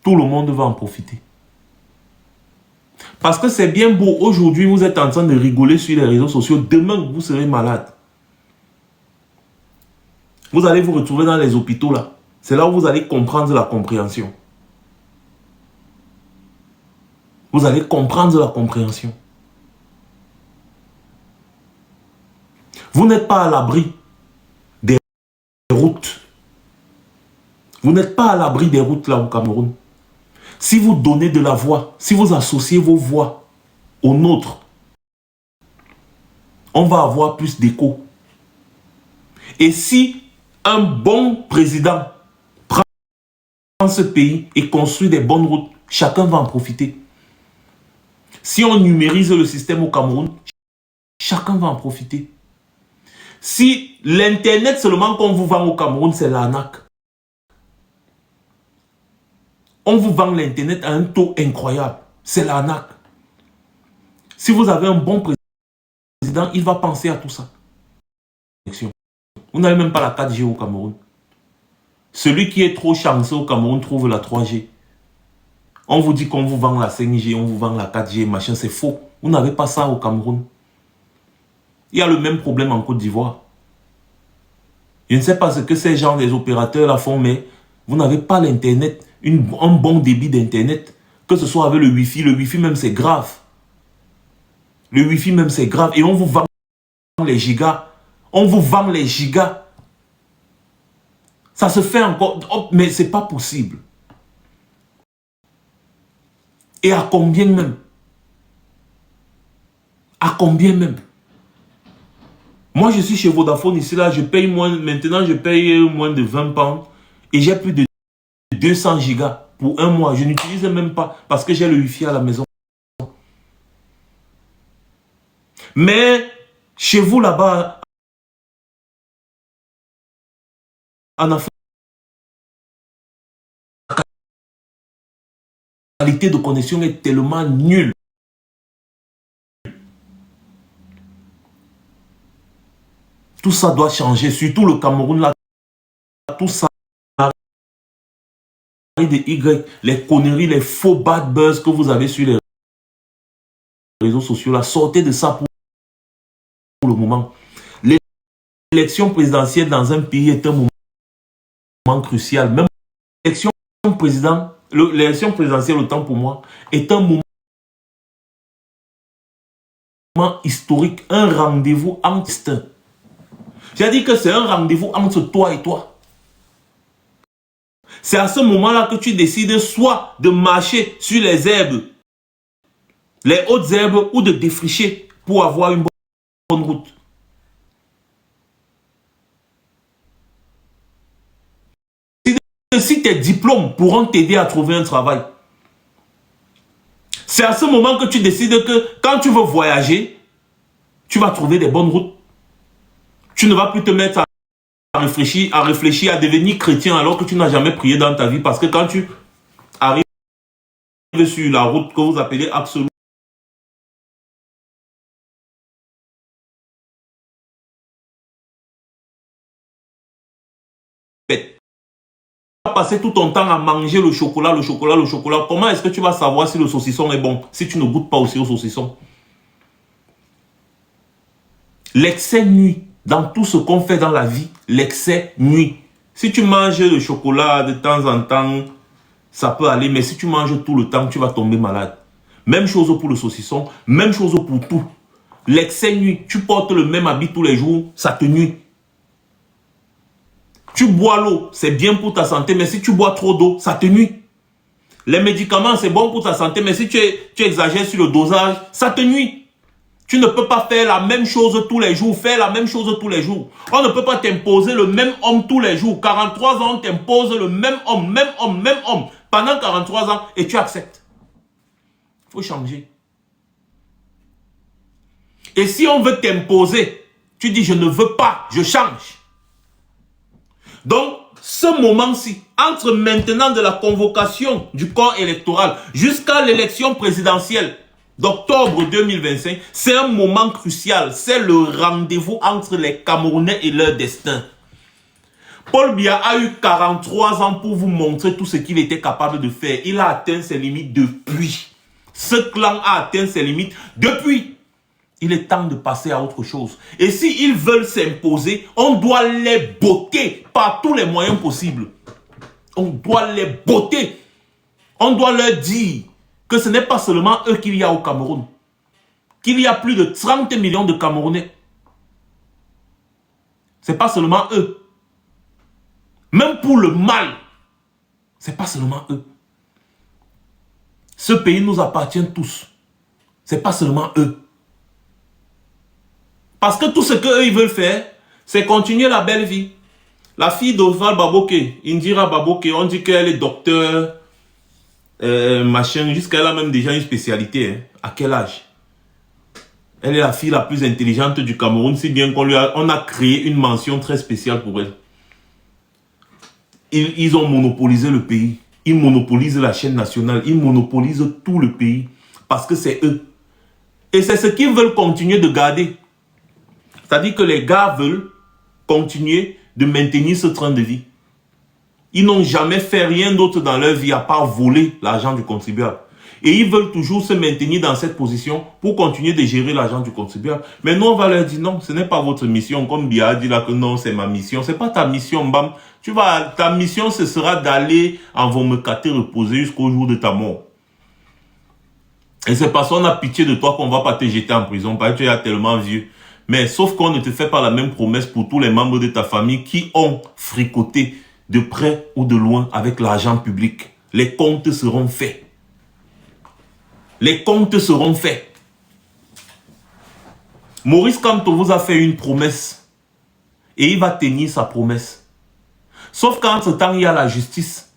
S1: Tout le monde va en profiter. Parce que c'est bien beau. Aujourd'hui, vous êtes en train de rigoler sur les réseaux sociaux. Demain, vous serez malade. Vous allez vous retrouver dans les hôpitaux là. C'est là où vous allez comprendre la compréhension. Vous allez comprendre la compréhension. Vous n'êtes pas à l'abri des routes. Vous n'êtes pas à l'abri des routes là au Cameroun. Si vous donnez de la voix, si vous associez vos voix aux nôtres, on va avoir plus d'écho. Et si un bon président prend ce pays et construit des bonnes routes, chacun va en profiter. Si on numérise le système au Cameroun, chacun va en profiter. Si l'Internet seulement qu'on vous vend au Cameroun, c'est l'arnaque. On vous vend l'Internet à un taux incroyable. C'est l'arnaque. Si vous avez un bon président, il va penser à tout ça. Vous n'avez même pas la 4G au Cameroun. Celui qui est trop chanceux au Cameroun trouve la 3G. On vous dit qu'on vous vend la 5G, on vous vend la 4G, machin, c'est faux. Vous n'avez pas ça au Cameroun. Il y a le même problème en Côte d'Ivoire. Je ne sais pas ce que ces gens, les opérateurs là font, mais vous n'avez pas l'Internet, un bon débit d'Internet. Que ce soit avec le Wi-Fi même c'est grave. Le Wi-Fi même c'est grave. Et on vous vend les gigas. On vous vend les gigas. Ça se fait encore, oh, mais c'est pas possible. Et à combien même? À combien même? Moi, je suis chez Vodafone ici, là, je paye moins, maintenant je paye moins de 20 pounds et j'ai plus de 200 gigas pour un mois. Je n'utilise même pas parce que j'ai le Wi-Fi à la maison. Mais chez vous là-bas, en Afrique, la qualité de connexion est tellement nulle. Tout ça doit changer, surtout le Cameroun là, tout ça. Des Y, les conneries, les faux bad buzz que vous avez sur les réseaux sociaux là, sortez de ça pour le moment. L'élection présidentielle dans un pays est un moment crucial. Même l'élection présidentielle, autant pour moi, est un moment historique, un rendez-vous entre. J'ai dit que c'est un rendez-vous entre toi et toi. C'est à ce moment-là que tu décides soit de marcher sur les herbes, les hautes herbes, ou de défricher pour avoir une bonne route. Si tes diplômes pourront t'aider à trouver un travail, C'est à ce moment que tu décides que quand tu veux voyager, tu vas trouver des bonnes routes. Tu ne vas plus te mettre à réfléchir, à devenir chrétien alors que tu n'as jamais prié dans ta vie. Parce que quand tu arrives sur la route que vous appelez absolue, passer tout ton temps à manger le chocolat. Comment est-ce que tu vas savoir si le saucisson est bon si tu ne goûtes pas aussi au saucisson? L'excès nuit. Dans tout ce qu'on fait dans la vie, l'excès nuit. Si tu manges le chocolat de temps en temps, ça peut aller. Mais si tu manges tout le temps, tu vas tomber malade. Même chose pour le saucisson. Même chose pour tout. L'excès nuit. Tu portes le même habit tous les jours, ça te nuit. Tu bois l'eau, c'est bien pour ta santé, mais si tu bois trop d'eau, ça te nuit. Les médicaments, c'est bon pour ta santé, mais si tu exagères sur le dosage, ça te nuit. Tu ne peux pas faire la même chose tous les jours, On ne peut pas t'imposer le même homme tous les jours. 43 ans, on t'impose le même homme, pendant 43 ans, et tu acceptes. Il faut changer. Et si on veut t'imposer, tu dis je ne veux pas, je change. Donc, ce moment-ci, entre maintenant de la convocation du corps électoral jusqu'à l'élection présidentielle d'octobre 2025, c'est un moment crucial. C'est le rendez-vous entre les Camerounais et leur destin. Paul Biya a eu 43 ans pour vous montrer tout ce qu'il était capable de faire. Il a atteint ses limites depuis. Ce clan a atteint ses limites depuis. Il est temps de passer à autre chose. Et s'ils veulent s'imposer, on doit les botter par tous les moyens possibles. On doit les botter. On doit leur dire que ce n'est pas seulement eux qu'il y a au Cameroun. Qu'il y a plus de 30 millions de Camerounais. Ce n'est pas seulement eux. Même pour le mal, ce n'est pas seulement eux. Ce pays nous appartient tous. Ce n'est pas seulement eux. Parce que tout ce qu'eux ils veulent faire, c'est continuer la belle vie. La fille d'Oswald Baboké, Indira Baboké, on dit qu'elle est docteur, machin, jusqu'à elle a même déjà une spécialité. Hein. À quel âge? Elle est la fille la plus intelligente du Cameroun, si bien qu'on a créé une mention très spéciale pour elle. Ils ont monopolisé le pays. Ils monopolisent la chaîne nationale. Ils monopolisent tout le pays. Parce que c'est eux. Et c'est ce qu'ils veulent continuer de garder. C'est-à-dire que les gars veulent continuer de maintenir ce train de vie. Ils n'ont jamais fait rien d'autre dans leur vie à part voler l'argent du contribuable. Et ils veulent toujours se maintenir dans cette position pour continuer de gérer l'argent du contribuable. Mais nous, on va leur dire non, ce n'est pas votre mission. Comme Biya dit là que non, c'est ma mission. Ce n'est pas ta mission, bam. Ta mission, ce sera d'aller en Vomekate reposer jusqu'au jour de ta mort. Et c'est parce qu'on a pitié de toi qu'on ne va pas te jeter en prison, parce que tu es tellement vieux. Mais sauf qu'on ne te fait pas la même promesse pour tous les membres de ta famille qui ont fricoté de près ou de loin avec l'argent public. Les comptes seront faits. Les comptes seront faits. Maurice Kamto vous a fait une promesse. Et il va tenir sa promesse. Sauf qu'entre-temps, il y a la justice.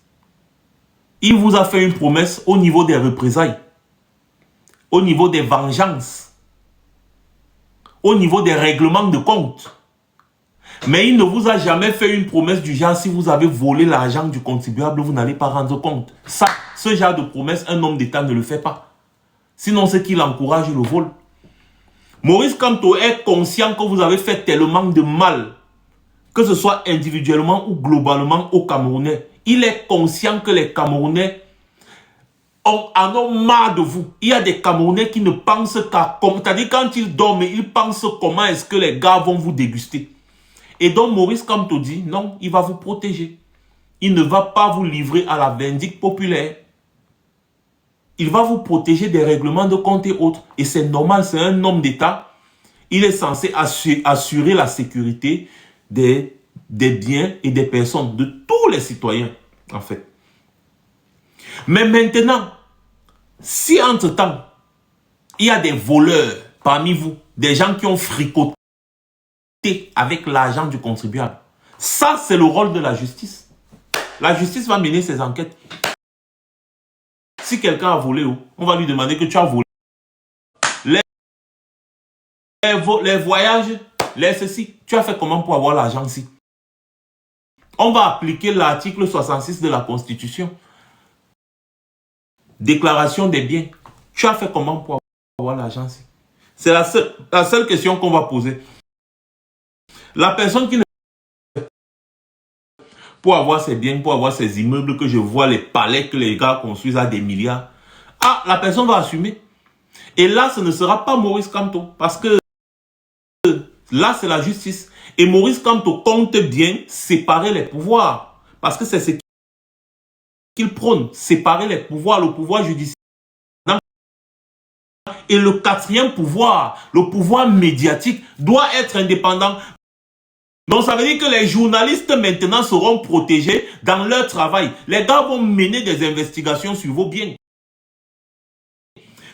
S1: Il vous a fait une promesse au niveau des représailles. Au niveau des vengeances. Au niveau des règlements de compte. Mais il ne vous a jamais fait une promesse du genre, si vous avez volé l'argent du contribuable, vous n'allez pas rendre compte. Ça, ce genre de promesse, un homme d'État ne le fait pas. Sinon, c'est qu'il encourage le vol. Maurice Kamto est conscient que vous avez fait tellement de mal, que ce soit individuellement ou globalement aux Camerounais. Il est conscient que les Camerounais en ont marre de vous. Il y a des Camerounais qui ne pensent qu'à... C'est-à-dire quand ils dorment, ils pensent comment est-ce que les gars vont vous déguster. Et donc Maurice Kamto dit, non, il va vous protéger. Il ne va pas vous livrer à la vindicte populaire. Il va vous protéger des règlements de compte et autres. Et c'est normal, c'est un homme d'État. Il est censé assurer la sécurité des biens et des personnes, de tous les citoyens, en fait. Mais maintenant, si entre-temps, il y a des voleurs parmi vous, des gens qui ont fricoté avec l'argent du contribuable, ça c'est le rôle de la justice. La justice va mener ses enquêtes. Si quelqu'un a volé, on va lui demander que tu as volé. Les voyages, les ceci, tu as fait comment pour avoir l'argent ici? On va appliquer l'article 66 de la Constitution. Déclaration des biens. Tu as fait comment pour avoir l'argent ici? C'est la seule question qu'on va poser. La personne qui ne pour avoir ses biens, pour avoir ses immeubles, que je vois les palais que les gars construisent à des milliards. Ah, la personne va assumer. Et là, ce ne sera pas Maurice Kamto. Parce que là, c'est la justice. Et Maurice Kamto compte bien séparer les pouvoirs. Parce que c'est ce qu'il prône. Séparer les pouvoirs, le pouvoir judiciaire. Et le quatrième pouvoir, le pouvoir médiatique, doit être indépendant. Donc ça veut dire que les journalistes maintenant seront protégés dans leur travail. Les gars vont mener des investigations sur vos biens.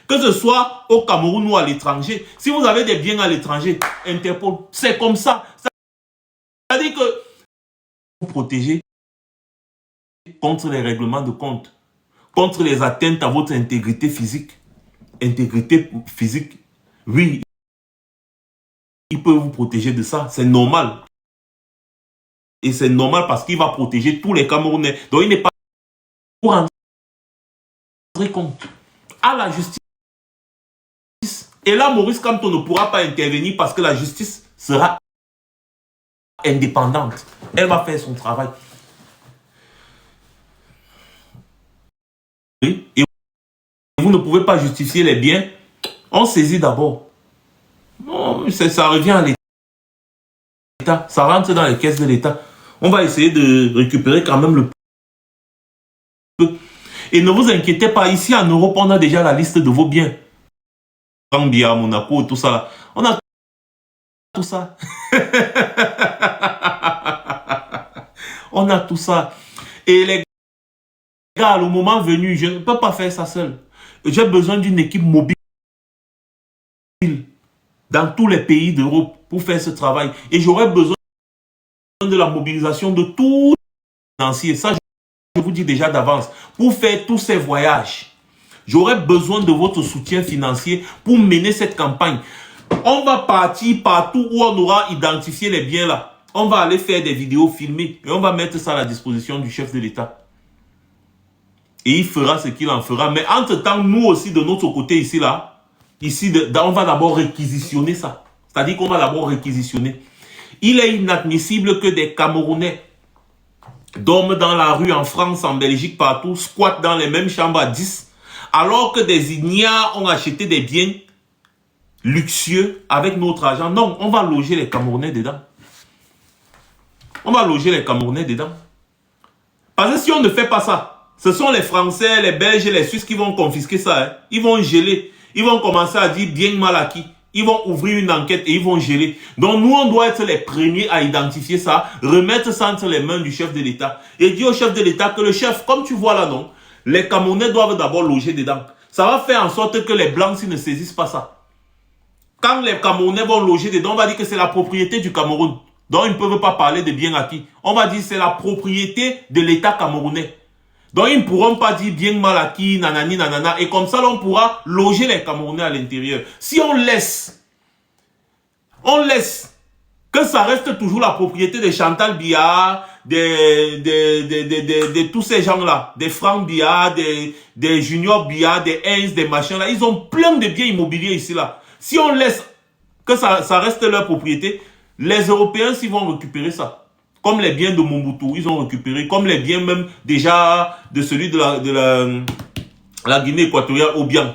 S1: Que ce soit au Cameroun ou à l'étranger. Si vous avez des biens à l'étranger, Interpol, c'est comme ça. Ça veut dire que vous protégez contre les règlements de compte, contre les atteintes à votre intégrité physique. Intégrité physique, oui, il peut vous protéger de ça, c'est normal. Et c'est normal parce qu'il va protéger tous les Camerounais. Donc il n'est pas pour rendre compte à la justice. Et là, Maurice Kamto ne pourra pas intervenir parce que la justice sera indépendante. Elle va faire son travail. Oui. Et vous ne pouvez pas justifier les biens. On saisit d'abord. Non, ça revient à l'État. Ça rentre dans les caisses de l'État. On va essayer de récupérer quand même le peu. Et ne vous inquiétez pas, ici en Europe, on a déjà la liste de vos biens. Gambia, Monaco, tout ça là. On a tout ça. On a tout ça. Et les gars, le moment venu, je ne peux pas faire ça seul. J'ai besoin d'une équipe mobile dans tous les pays d'Europe pour faire ce travail. Et j'aurais besoin de la mobilisation de tous les financiers. Ça, je vous dis déjà d'avance. Pour faire tous ces voyages, j'aurais besoin de votre soutien financier pour mener cette campagne. On va partir partout où on aura identifié les biens là. On va aller faire des vidéos filmées et on va mettre ça à la disposition du chef de l'État. Et il fera ce qu'il en fera. Mais entre-temps, nous aussi, de notre côté ici, là, on va d'abord réquisitionner ça. C'est-à-dire qu'on va d'abord réquisitionner. Il est inadmissible que des Camerounais dorment dans la rue en France, en Belgique, partout, squattent dans les mêmes chambres à 10, alors que des ignares ont acheté des biens luxueux avec notre argent. Non, on va loger les Camerounais dedans. On va loger les Camerounais dedans. Parce que si on ne fait pas ça, ce sont les Français, les Belges et les Suisses qui vont confisquer ça. Hein. Ils vont geler. Ils vont commencer à dire bien mal acquis. Ils vont ouvrir une enquête et ils vont geler. Donc nous, on doit être les premiers à identifier ça, remettre ça entre les mains du chef de l'État et dire au chef de l'État que le chef, comme tu vois là, non, les Camerounais doivent d'abord loger dedans. Ça va faire en sorte que les Blancs ne saisissent pas ça. Quand les Camerounais vont loger dedans, on va dire que c'est la propriété du Cameroun. Donc ils ne peuvent pas parler de bien acquis. On va dire que c'est la propriété de l'État camerounais. Donc ils ne pourront pas dire bien mal acquis, nanani, nanana. Et comme ça, là, on pourra loger les Camerounais à l'intérieur. Si on laisse que ça reste toujours la propriété de Chantal Biya, de tous ces gens-là, des Franck Biya, des Junior Biya, des Heinz, des machins là, ils ont plein de biens immobiliers ici là. Si on laisse que ça reste leur propriété, les Européens, s'ils vont récupérer ça. Comme les biens de Mobutu, ils ont récupéré. Comme les biens même déjà de celui de la Guinée équatoriale, Obiang.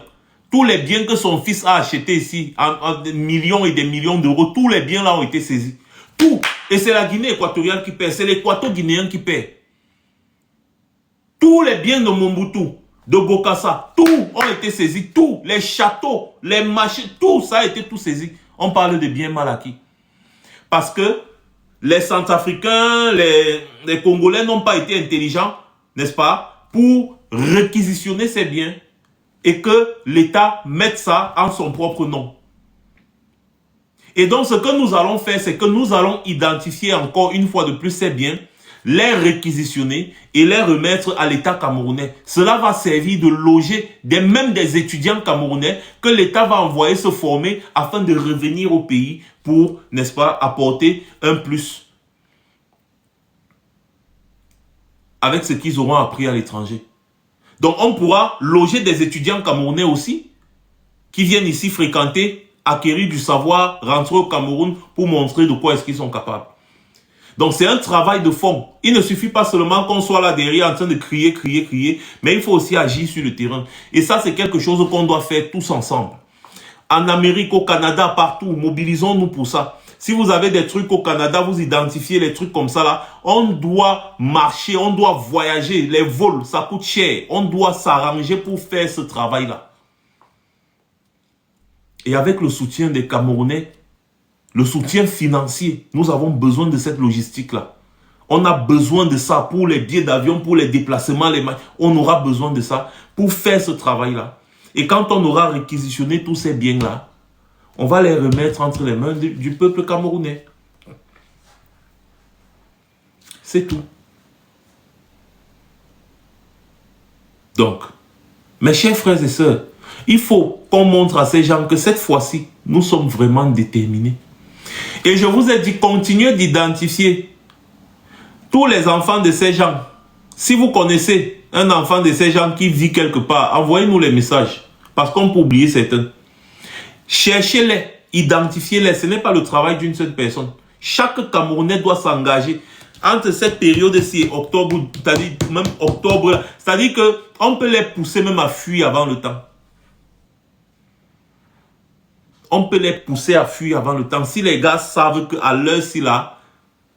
S1: Tous les biens que son fils a achetés ici, en des millions et des millions d'euros, tous les biens là ont été saisis. Tout. Et c'est la Guinée équatoriale qui paie. C'est l'équato-guinéen qui paie. Tous les biens de Mobutu, de Bokassa, tout ont été saisis. Tout. Les châteaux, les marchés, tout ça a été tout saisi. On parle de biens mal acquis. Parce que les Centrafricains, les Congolais n'ont pas été intelligents, n'est-ce pas, pour réquisitionner ces biens et que l'État mette ça en son propre nom. Et donc, ce que nous allons faire, c'est que nous allons identifier encore une fois de plus ces biens, les réquisitionner et les remettre à l'État camerounais. Cela va servir de loger même des étudiants camerounais que l'État va envoyer se former afin de revenir au pays pour, n'est-ce pas, apporter un plus avec ce qu'ils auront appris à l'étranger. Donc on pourra loger des étudiants camerounais aussi qui viennent ici fréquenter, acquérir du savoir, rentrer au Cameroun pour montrer de quoi est-ce qu'ils sont capables. Donc c'est un travail de fond. Il ne suffit pas seulement qu'on soit là derrière en train de crier, crier, crier, mais il faut aussi agir sur le terrain. Et ça, c'est quelque chose qu'on doit faire tous ensemble. En Amérique, au Canada, partout, mobilisons-nous pour ça. Si vous avez des trucs au Canada, vous identifiez les trucs comme ça là, on doit marcher, on doit voyager. Les vols, ça coûte cher. On doit s'arranger pour faire ce travail-là. Et avec le soutien des Camerounais, le soutien financier, nous avons besoin de cette logistique-là. On a besoin de ça pour les billets d'avion, pour les déplacements, on aura besoin de ça pour faire ce travail-là. Et quand on aura réquisitionné tous ces biens-là, on va les remettre entre les mains du peuple camerounais. C'est tout. Donc, mes chers frères et sœurs, il faut qu'on montre à ces gens que cette fois-ci, nous sommes vraiment déterminés. Et je vous ai dit, continuez d'identifier tous les enfants de ces gens. Si vous connaissez un enfant de ces gens qui vit quelque part, envoyez-nous les messages. Parce qu'on peut oublier certains. Cherchez-les, identifiez-les. Ce n'est pas le travail d'une seule personne. Chaque Camerounais doit s'engager. Entre cette période-ci et octobre, c'est-à-dire même octobre, c'est-à-dire qu'on peut les pousser même à fuir avant le temps. On peut les pousser à fuir avant le temps. Si les gars savent qu'à l'heure-ci là,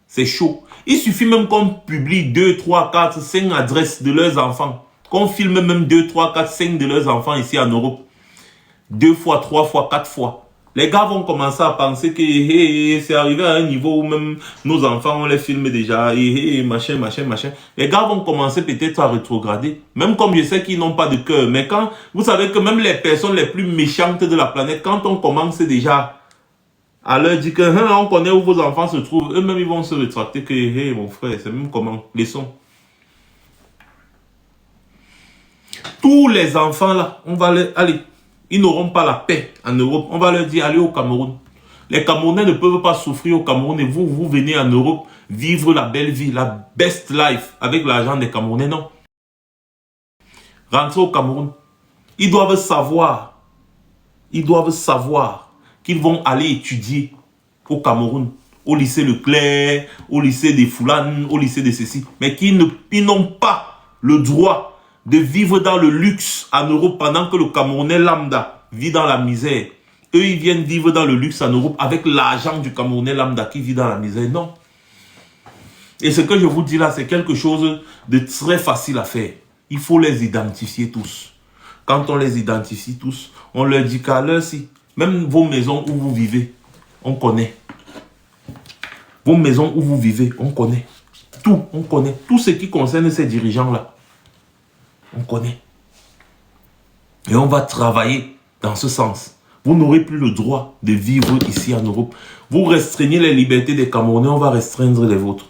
S1: c'est chaud. Il suffit même qu'on publie 2, 3, 4, 5 adresses de leurs enfants. Qu'on filme même 2, 3, 4, 5 de leurs enfants ici en Europe. 2 fois, 3 fois, 4 fois. Les gars vont commencer à penser que c'est arrivé à un niveau où même nos enfants, on les filme déjà. Machin, machin, machin. Les gars vont commencer peut-être à rétrograder. Même comme je sais qu'ils n'ont pas de cœur. Mais quand vous savez que même les personnes les plus méchantes de la planète, quand on commence déjà à leur dire que on connaît où vos enfants se trouvent, eux-mêmes ils vont se rétracter que mon frère, c'est même comment. Laissons. Tous les enfants là, on va les... Allez. Ils n'auront pas la paix en Europe. On va leur dire, allez au Cameroun. Les Camerounais ne peuvent pas souffrir au Cameroun et vous venez en Europe vivre la belle vie, la best life avec l'argent des Camerounais. Non. Rentrez au Cameroun. Ils doivent savoir qu'ils vont aller étudier au Cameroun, au lycée Leclerc, au lycée des Foulanes, au lycée de ceci. Mais qu'ils n'ont pas le droit de vivre dans le luxe en Europe pendant que le Camerounais lambda vit dans la misère. Eux, ils viennent vivre dans le luxe en Europe avec l'argent du Camerounais lambda qui vit dans la misère. Non. Et ce que je vous dis là, c'est quelque chose de très facile à faire. Il faut les identifier tous. Quand on les identifie tous, on leur dit qu'à l'heure-ci, même vos maisons où vous vivez, on connaît. Vos maisons où vous vivez, on connaît. Tout, on connaît. Tout ce qui concerne ces dirigeants-là. On connaît. Et on va travailler dans ce sens. Vous n'aurez plus le droit de vivre ici en Europe. Vous restreignez les libertés des Camerounais, on va restreindre les vôtres.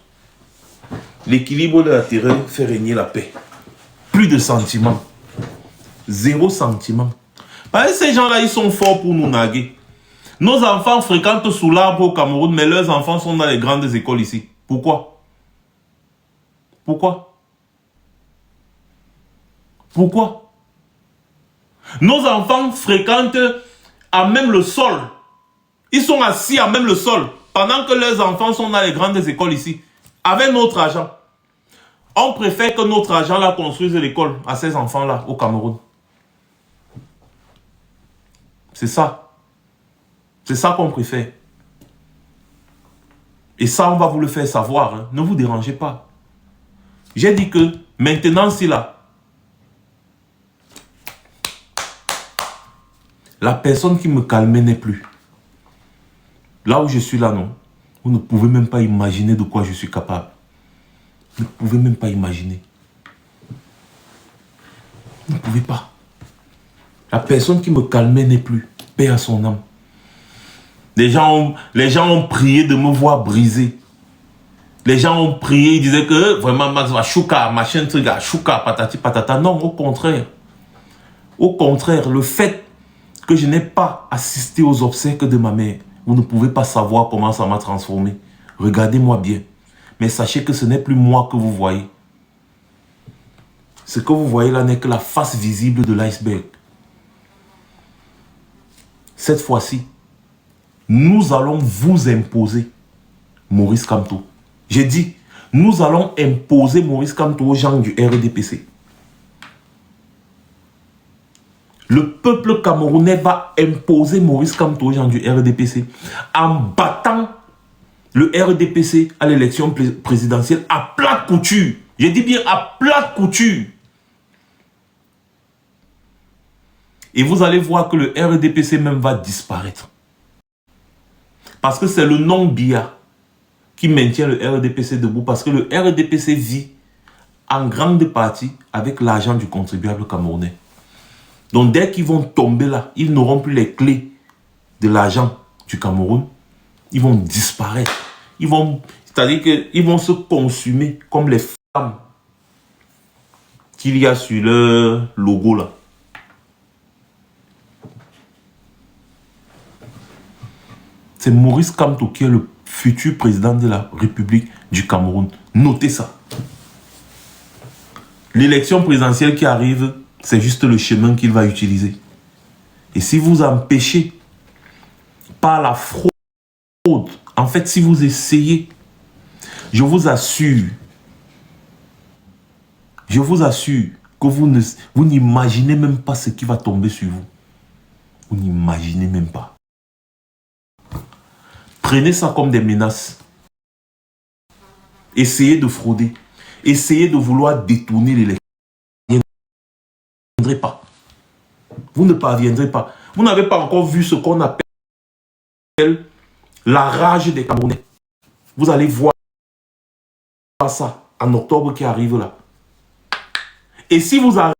S1: L'équilibre de la terre fait régner la paix. Plus de sentiments. Zéro sentiment. Parce que ces gens-là, ils sont forts pour nous naguer. Nos enfants fréquentent sous l'arbre au Cameroun, mais leurs enfants sont dans les grandes écoles ici. Pourquoi? Pourquoi? Pourquoi? Nos enfants fréquentent à même le sol. Ils sont assis à même le sol. Pendant que leurs enfants sont dans les grandes écoles ici. Avec notre argent. On préfère que notre argent là construise l'école à ces enfants-là au Cameroun. C'est ça. C'est ça qu'on préfère. Et ça, on va vous le faire savoir. Hein. Ne vous dérangez pas. J'ai dit que maintenant, si là, la personne qui me calmait n'est plus. Là où je suis là, non. Vous ne pouvez même pas imaginer de quoi je suis capable. Vous ne pouvez même pas imaginer. Vous ne pouvez pas. La personne qui me calmait n'est plus. Paix à son âme. Les gens ont prié de me voir briser. Les gens ont prié, ils disaient que vraiment Max va chouka, machin truc, chouka, patati patata. Non, au contraire. Au contraire, le fait que je n'ai pas assisté aux obsèques de ma mère, vous ne pouvez pas savoir comment ça m'a transformé. Regardez-moi bien. Mais sachez que ce n'est plus moi que vous voyez. Ce que vous voyez là n'est que la face visible de l'iceberg. Cette fois-ci, nous allons vous imposer Maurice Kamto. J'ai dit, nous allons imposer Maurice Kamto aux gens du RDPC. Le peuple camerounais va imposer Maurice Kamto aux gens du RDPC en battant le RDPC à l'élection présidentielle à plate couture. Je dis bien à plate couture. Et vous allez voir que le RDPC même va disparaître. Parce que c'est le nom BIA qui maintient le RDPC debout. Parce que le RDPC vit en grande partie avec l'argent du contribuable camerounais. Donc dès qu'ils vont tomber là, ils n'auront plus les clés de l'argent du Cameroun. Ils vont disparaître. C'est-à-dire qu'ils vont se consumer comme les femmes qu'il y a sur le logo là. C'est Maurice Kamto qui est le futur président de la République du Cameroun. Notez ça. L'élection présidentielle qui arrive, c'est juste le chemin qu'il va utiliser. Et si vous empêchez par la fraude, en fait, si vous essayez, je vous assure que vous n'imaginez même pas ce qui va tomber sur vous. Vous n'imaginez même pas. Prenez ça comme des menaces. Essayez de frauder. Essayez de vouloir détourner l'élection. Vous ne parviendrez pas. Vous ne parviendrez pas. Vous n'avez pas encore vu ce qu'on appelle la rage des Camerounais. Vous allez voir ça en octobre qui arrive là. Et si vous arrivez...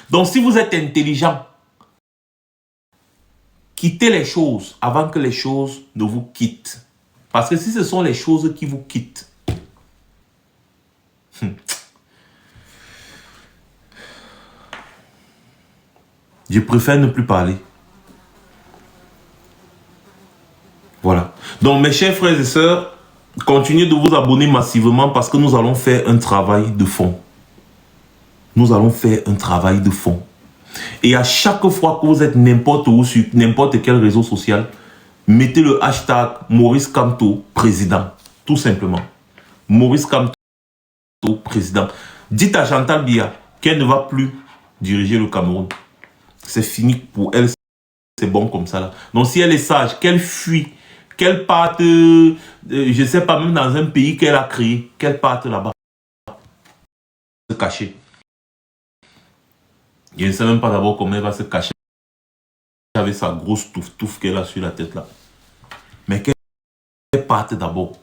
S1: Donc si vous êtes intelligent, quittez les choses avant que les choses ne vous quittent. Parce que si ce sont les choses qui vous quittent, je préfère ne plus parler. Voilà. Donc mes chers frères et sœurs, continuez de vous abonner massivement parce que nous allons faire un travail de fond. Nous allons faire un travail de fond. Et à chaque fois que vous êtes n'importe où sur n'importe quel réseau social, mettez le hashtag Maurice Kamto président. Tout simplement. Maurice Kamto président. Dites à Chantal Biya qu'elle ne va plus diriger le Cameroun. C'est fini pour elle. C'est bon comme ça là. Donc si elle est sage, qu'elle fuit, qu'elle parte, je ne sais pas, même dans un pays qu'elle a créé, qu'elle parte là-bas. Se cacher. Je ne sais même pas d'abord comment elle va se cacher avec sa grosse touffe qu'elle a sur la tête là. Mais qu'elle parte d'abord.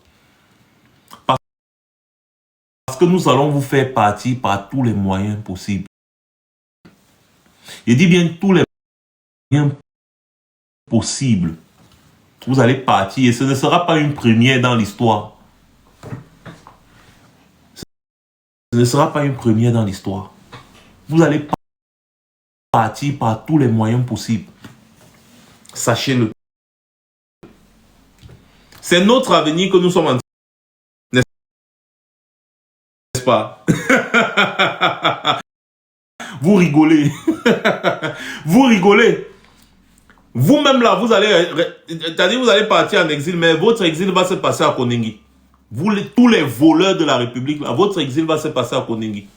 S1: Parce que nous allons vous faire partir par tous les moyens possibles. Je dis bien tous les moyens possibles. Vous allez partir et ce ne sera pas une première dans l'histoire. Ce ne sera pas une première dans l'histoire. Vous allez partir par tous les moyens possibles. Sachez-le. C'est notre avenir que nous sommes en train. N'est-ce pas? Vous rigolez. Vous rigolez. Vous-même là, vous allez partir en exil, mais votre exil va se passer à Koningui. Vous, tous les voleurs de la République, là, votre exil va se passer à Koningui.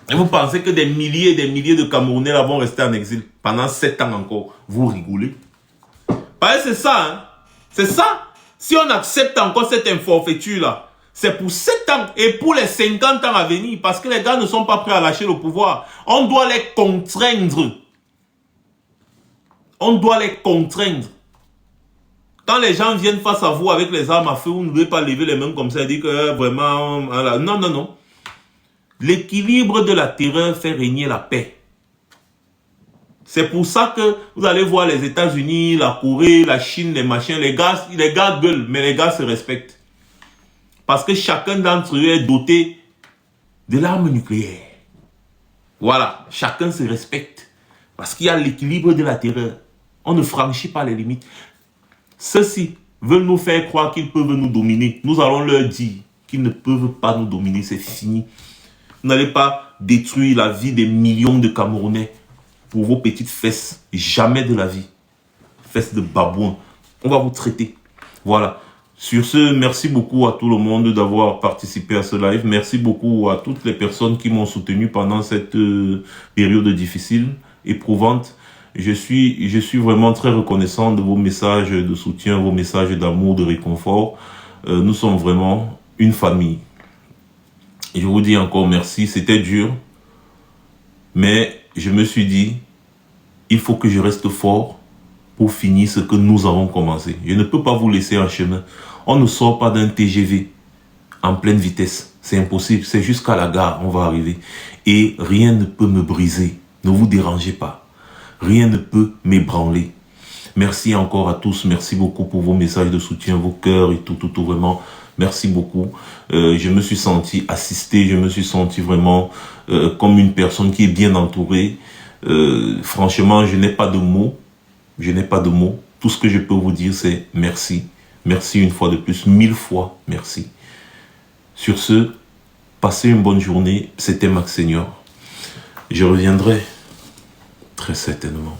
S1: Et vous pensez que des milliers et des milliers de Camerounais là vont rester en exil pendant 7 ans encore. Vous rigolez. Parce que c'est ça, hein. C'est ça. Si on accepte encore cette inforfaiture là, c'est pour 7 ans et pour les 50 ans à venir. Parce que les gars ne sont pas prêts à lâcher le pouvoir. On doit les contraindre. On doit les contraindre. Quand les gens viennent face à vous avec les armes à feu, vous ne devez pas lever les mains comme ça et dire que vraiment... Voilà. Non, non, non. L'équilibre de la terreur fait régner la paix. C'est pour ça que vous allez voir les États-Unis, la Corée, la Chine, les machins, les gars gueulent, mais les gars se respectent. Parce que chacun d'entre eux est doté de l'arme nucléaire. Voilà, chacun se respecte. Parce qu'il y a l'équilibre de la terreur. On ne franchit pas les limites. Ceux-ci veulent nous faire croire qu'ils peuvent nous dominer. Nous allons leur dire qu'ils ne peuvent pas nous dominer, c'est fini. Vous n'allez pas détruire la vie des millions de Camerounais pour vos petites fesses. Jamais de la vie. Fesses de babouin. On va vous traiter. Voilà. Sur ce, merci beaucoup à tout le monde d'avoir participé à ce live. Merci beaucoup à toutes les personnes qui m'ont soutenu pendant cette période difficile, éprouvante. Je suis vraiment très reconnaissant de vos messages de soutien, vos messages d'amour, de réconfort. Nous sommes vraiment une famille. Et je vous dis encore merci. C'était dur. Mais je me suis dit, il faut que je reste fort pour finir ce que nous avons commencé. Je ne peux pas vous laisser en chemin. On ne sort pas d'un TGV en pleine vitesse. C'est impossible. C'est jusqu'à la gare, on va arriver. Et rien ne peut me briser. Ne vous dérangez pas. Rien ne peut m'ébranler. Merci encore à tous. Merci beaucoup pour vos messages de soutien, vos cœurs et tout, vraiment. Merci beaucoup. Je me suis senti assisté. Je me suis senti vraiment comme une personne qui est bien entourée. Franchement, je n'ai pas de mots. Je n'ai pas de mots. Tout ce que je peux vous dire, c'est merci. Merci une fois de plus, 1000 fois merci. Sur ce, passez une bonne journée. C'était Max Senior. Je reviendrai très certainement.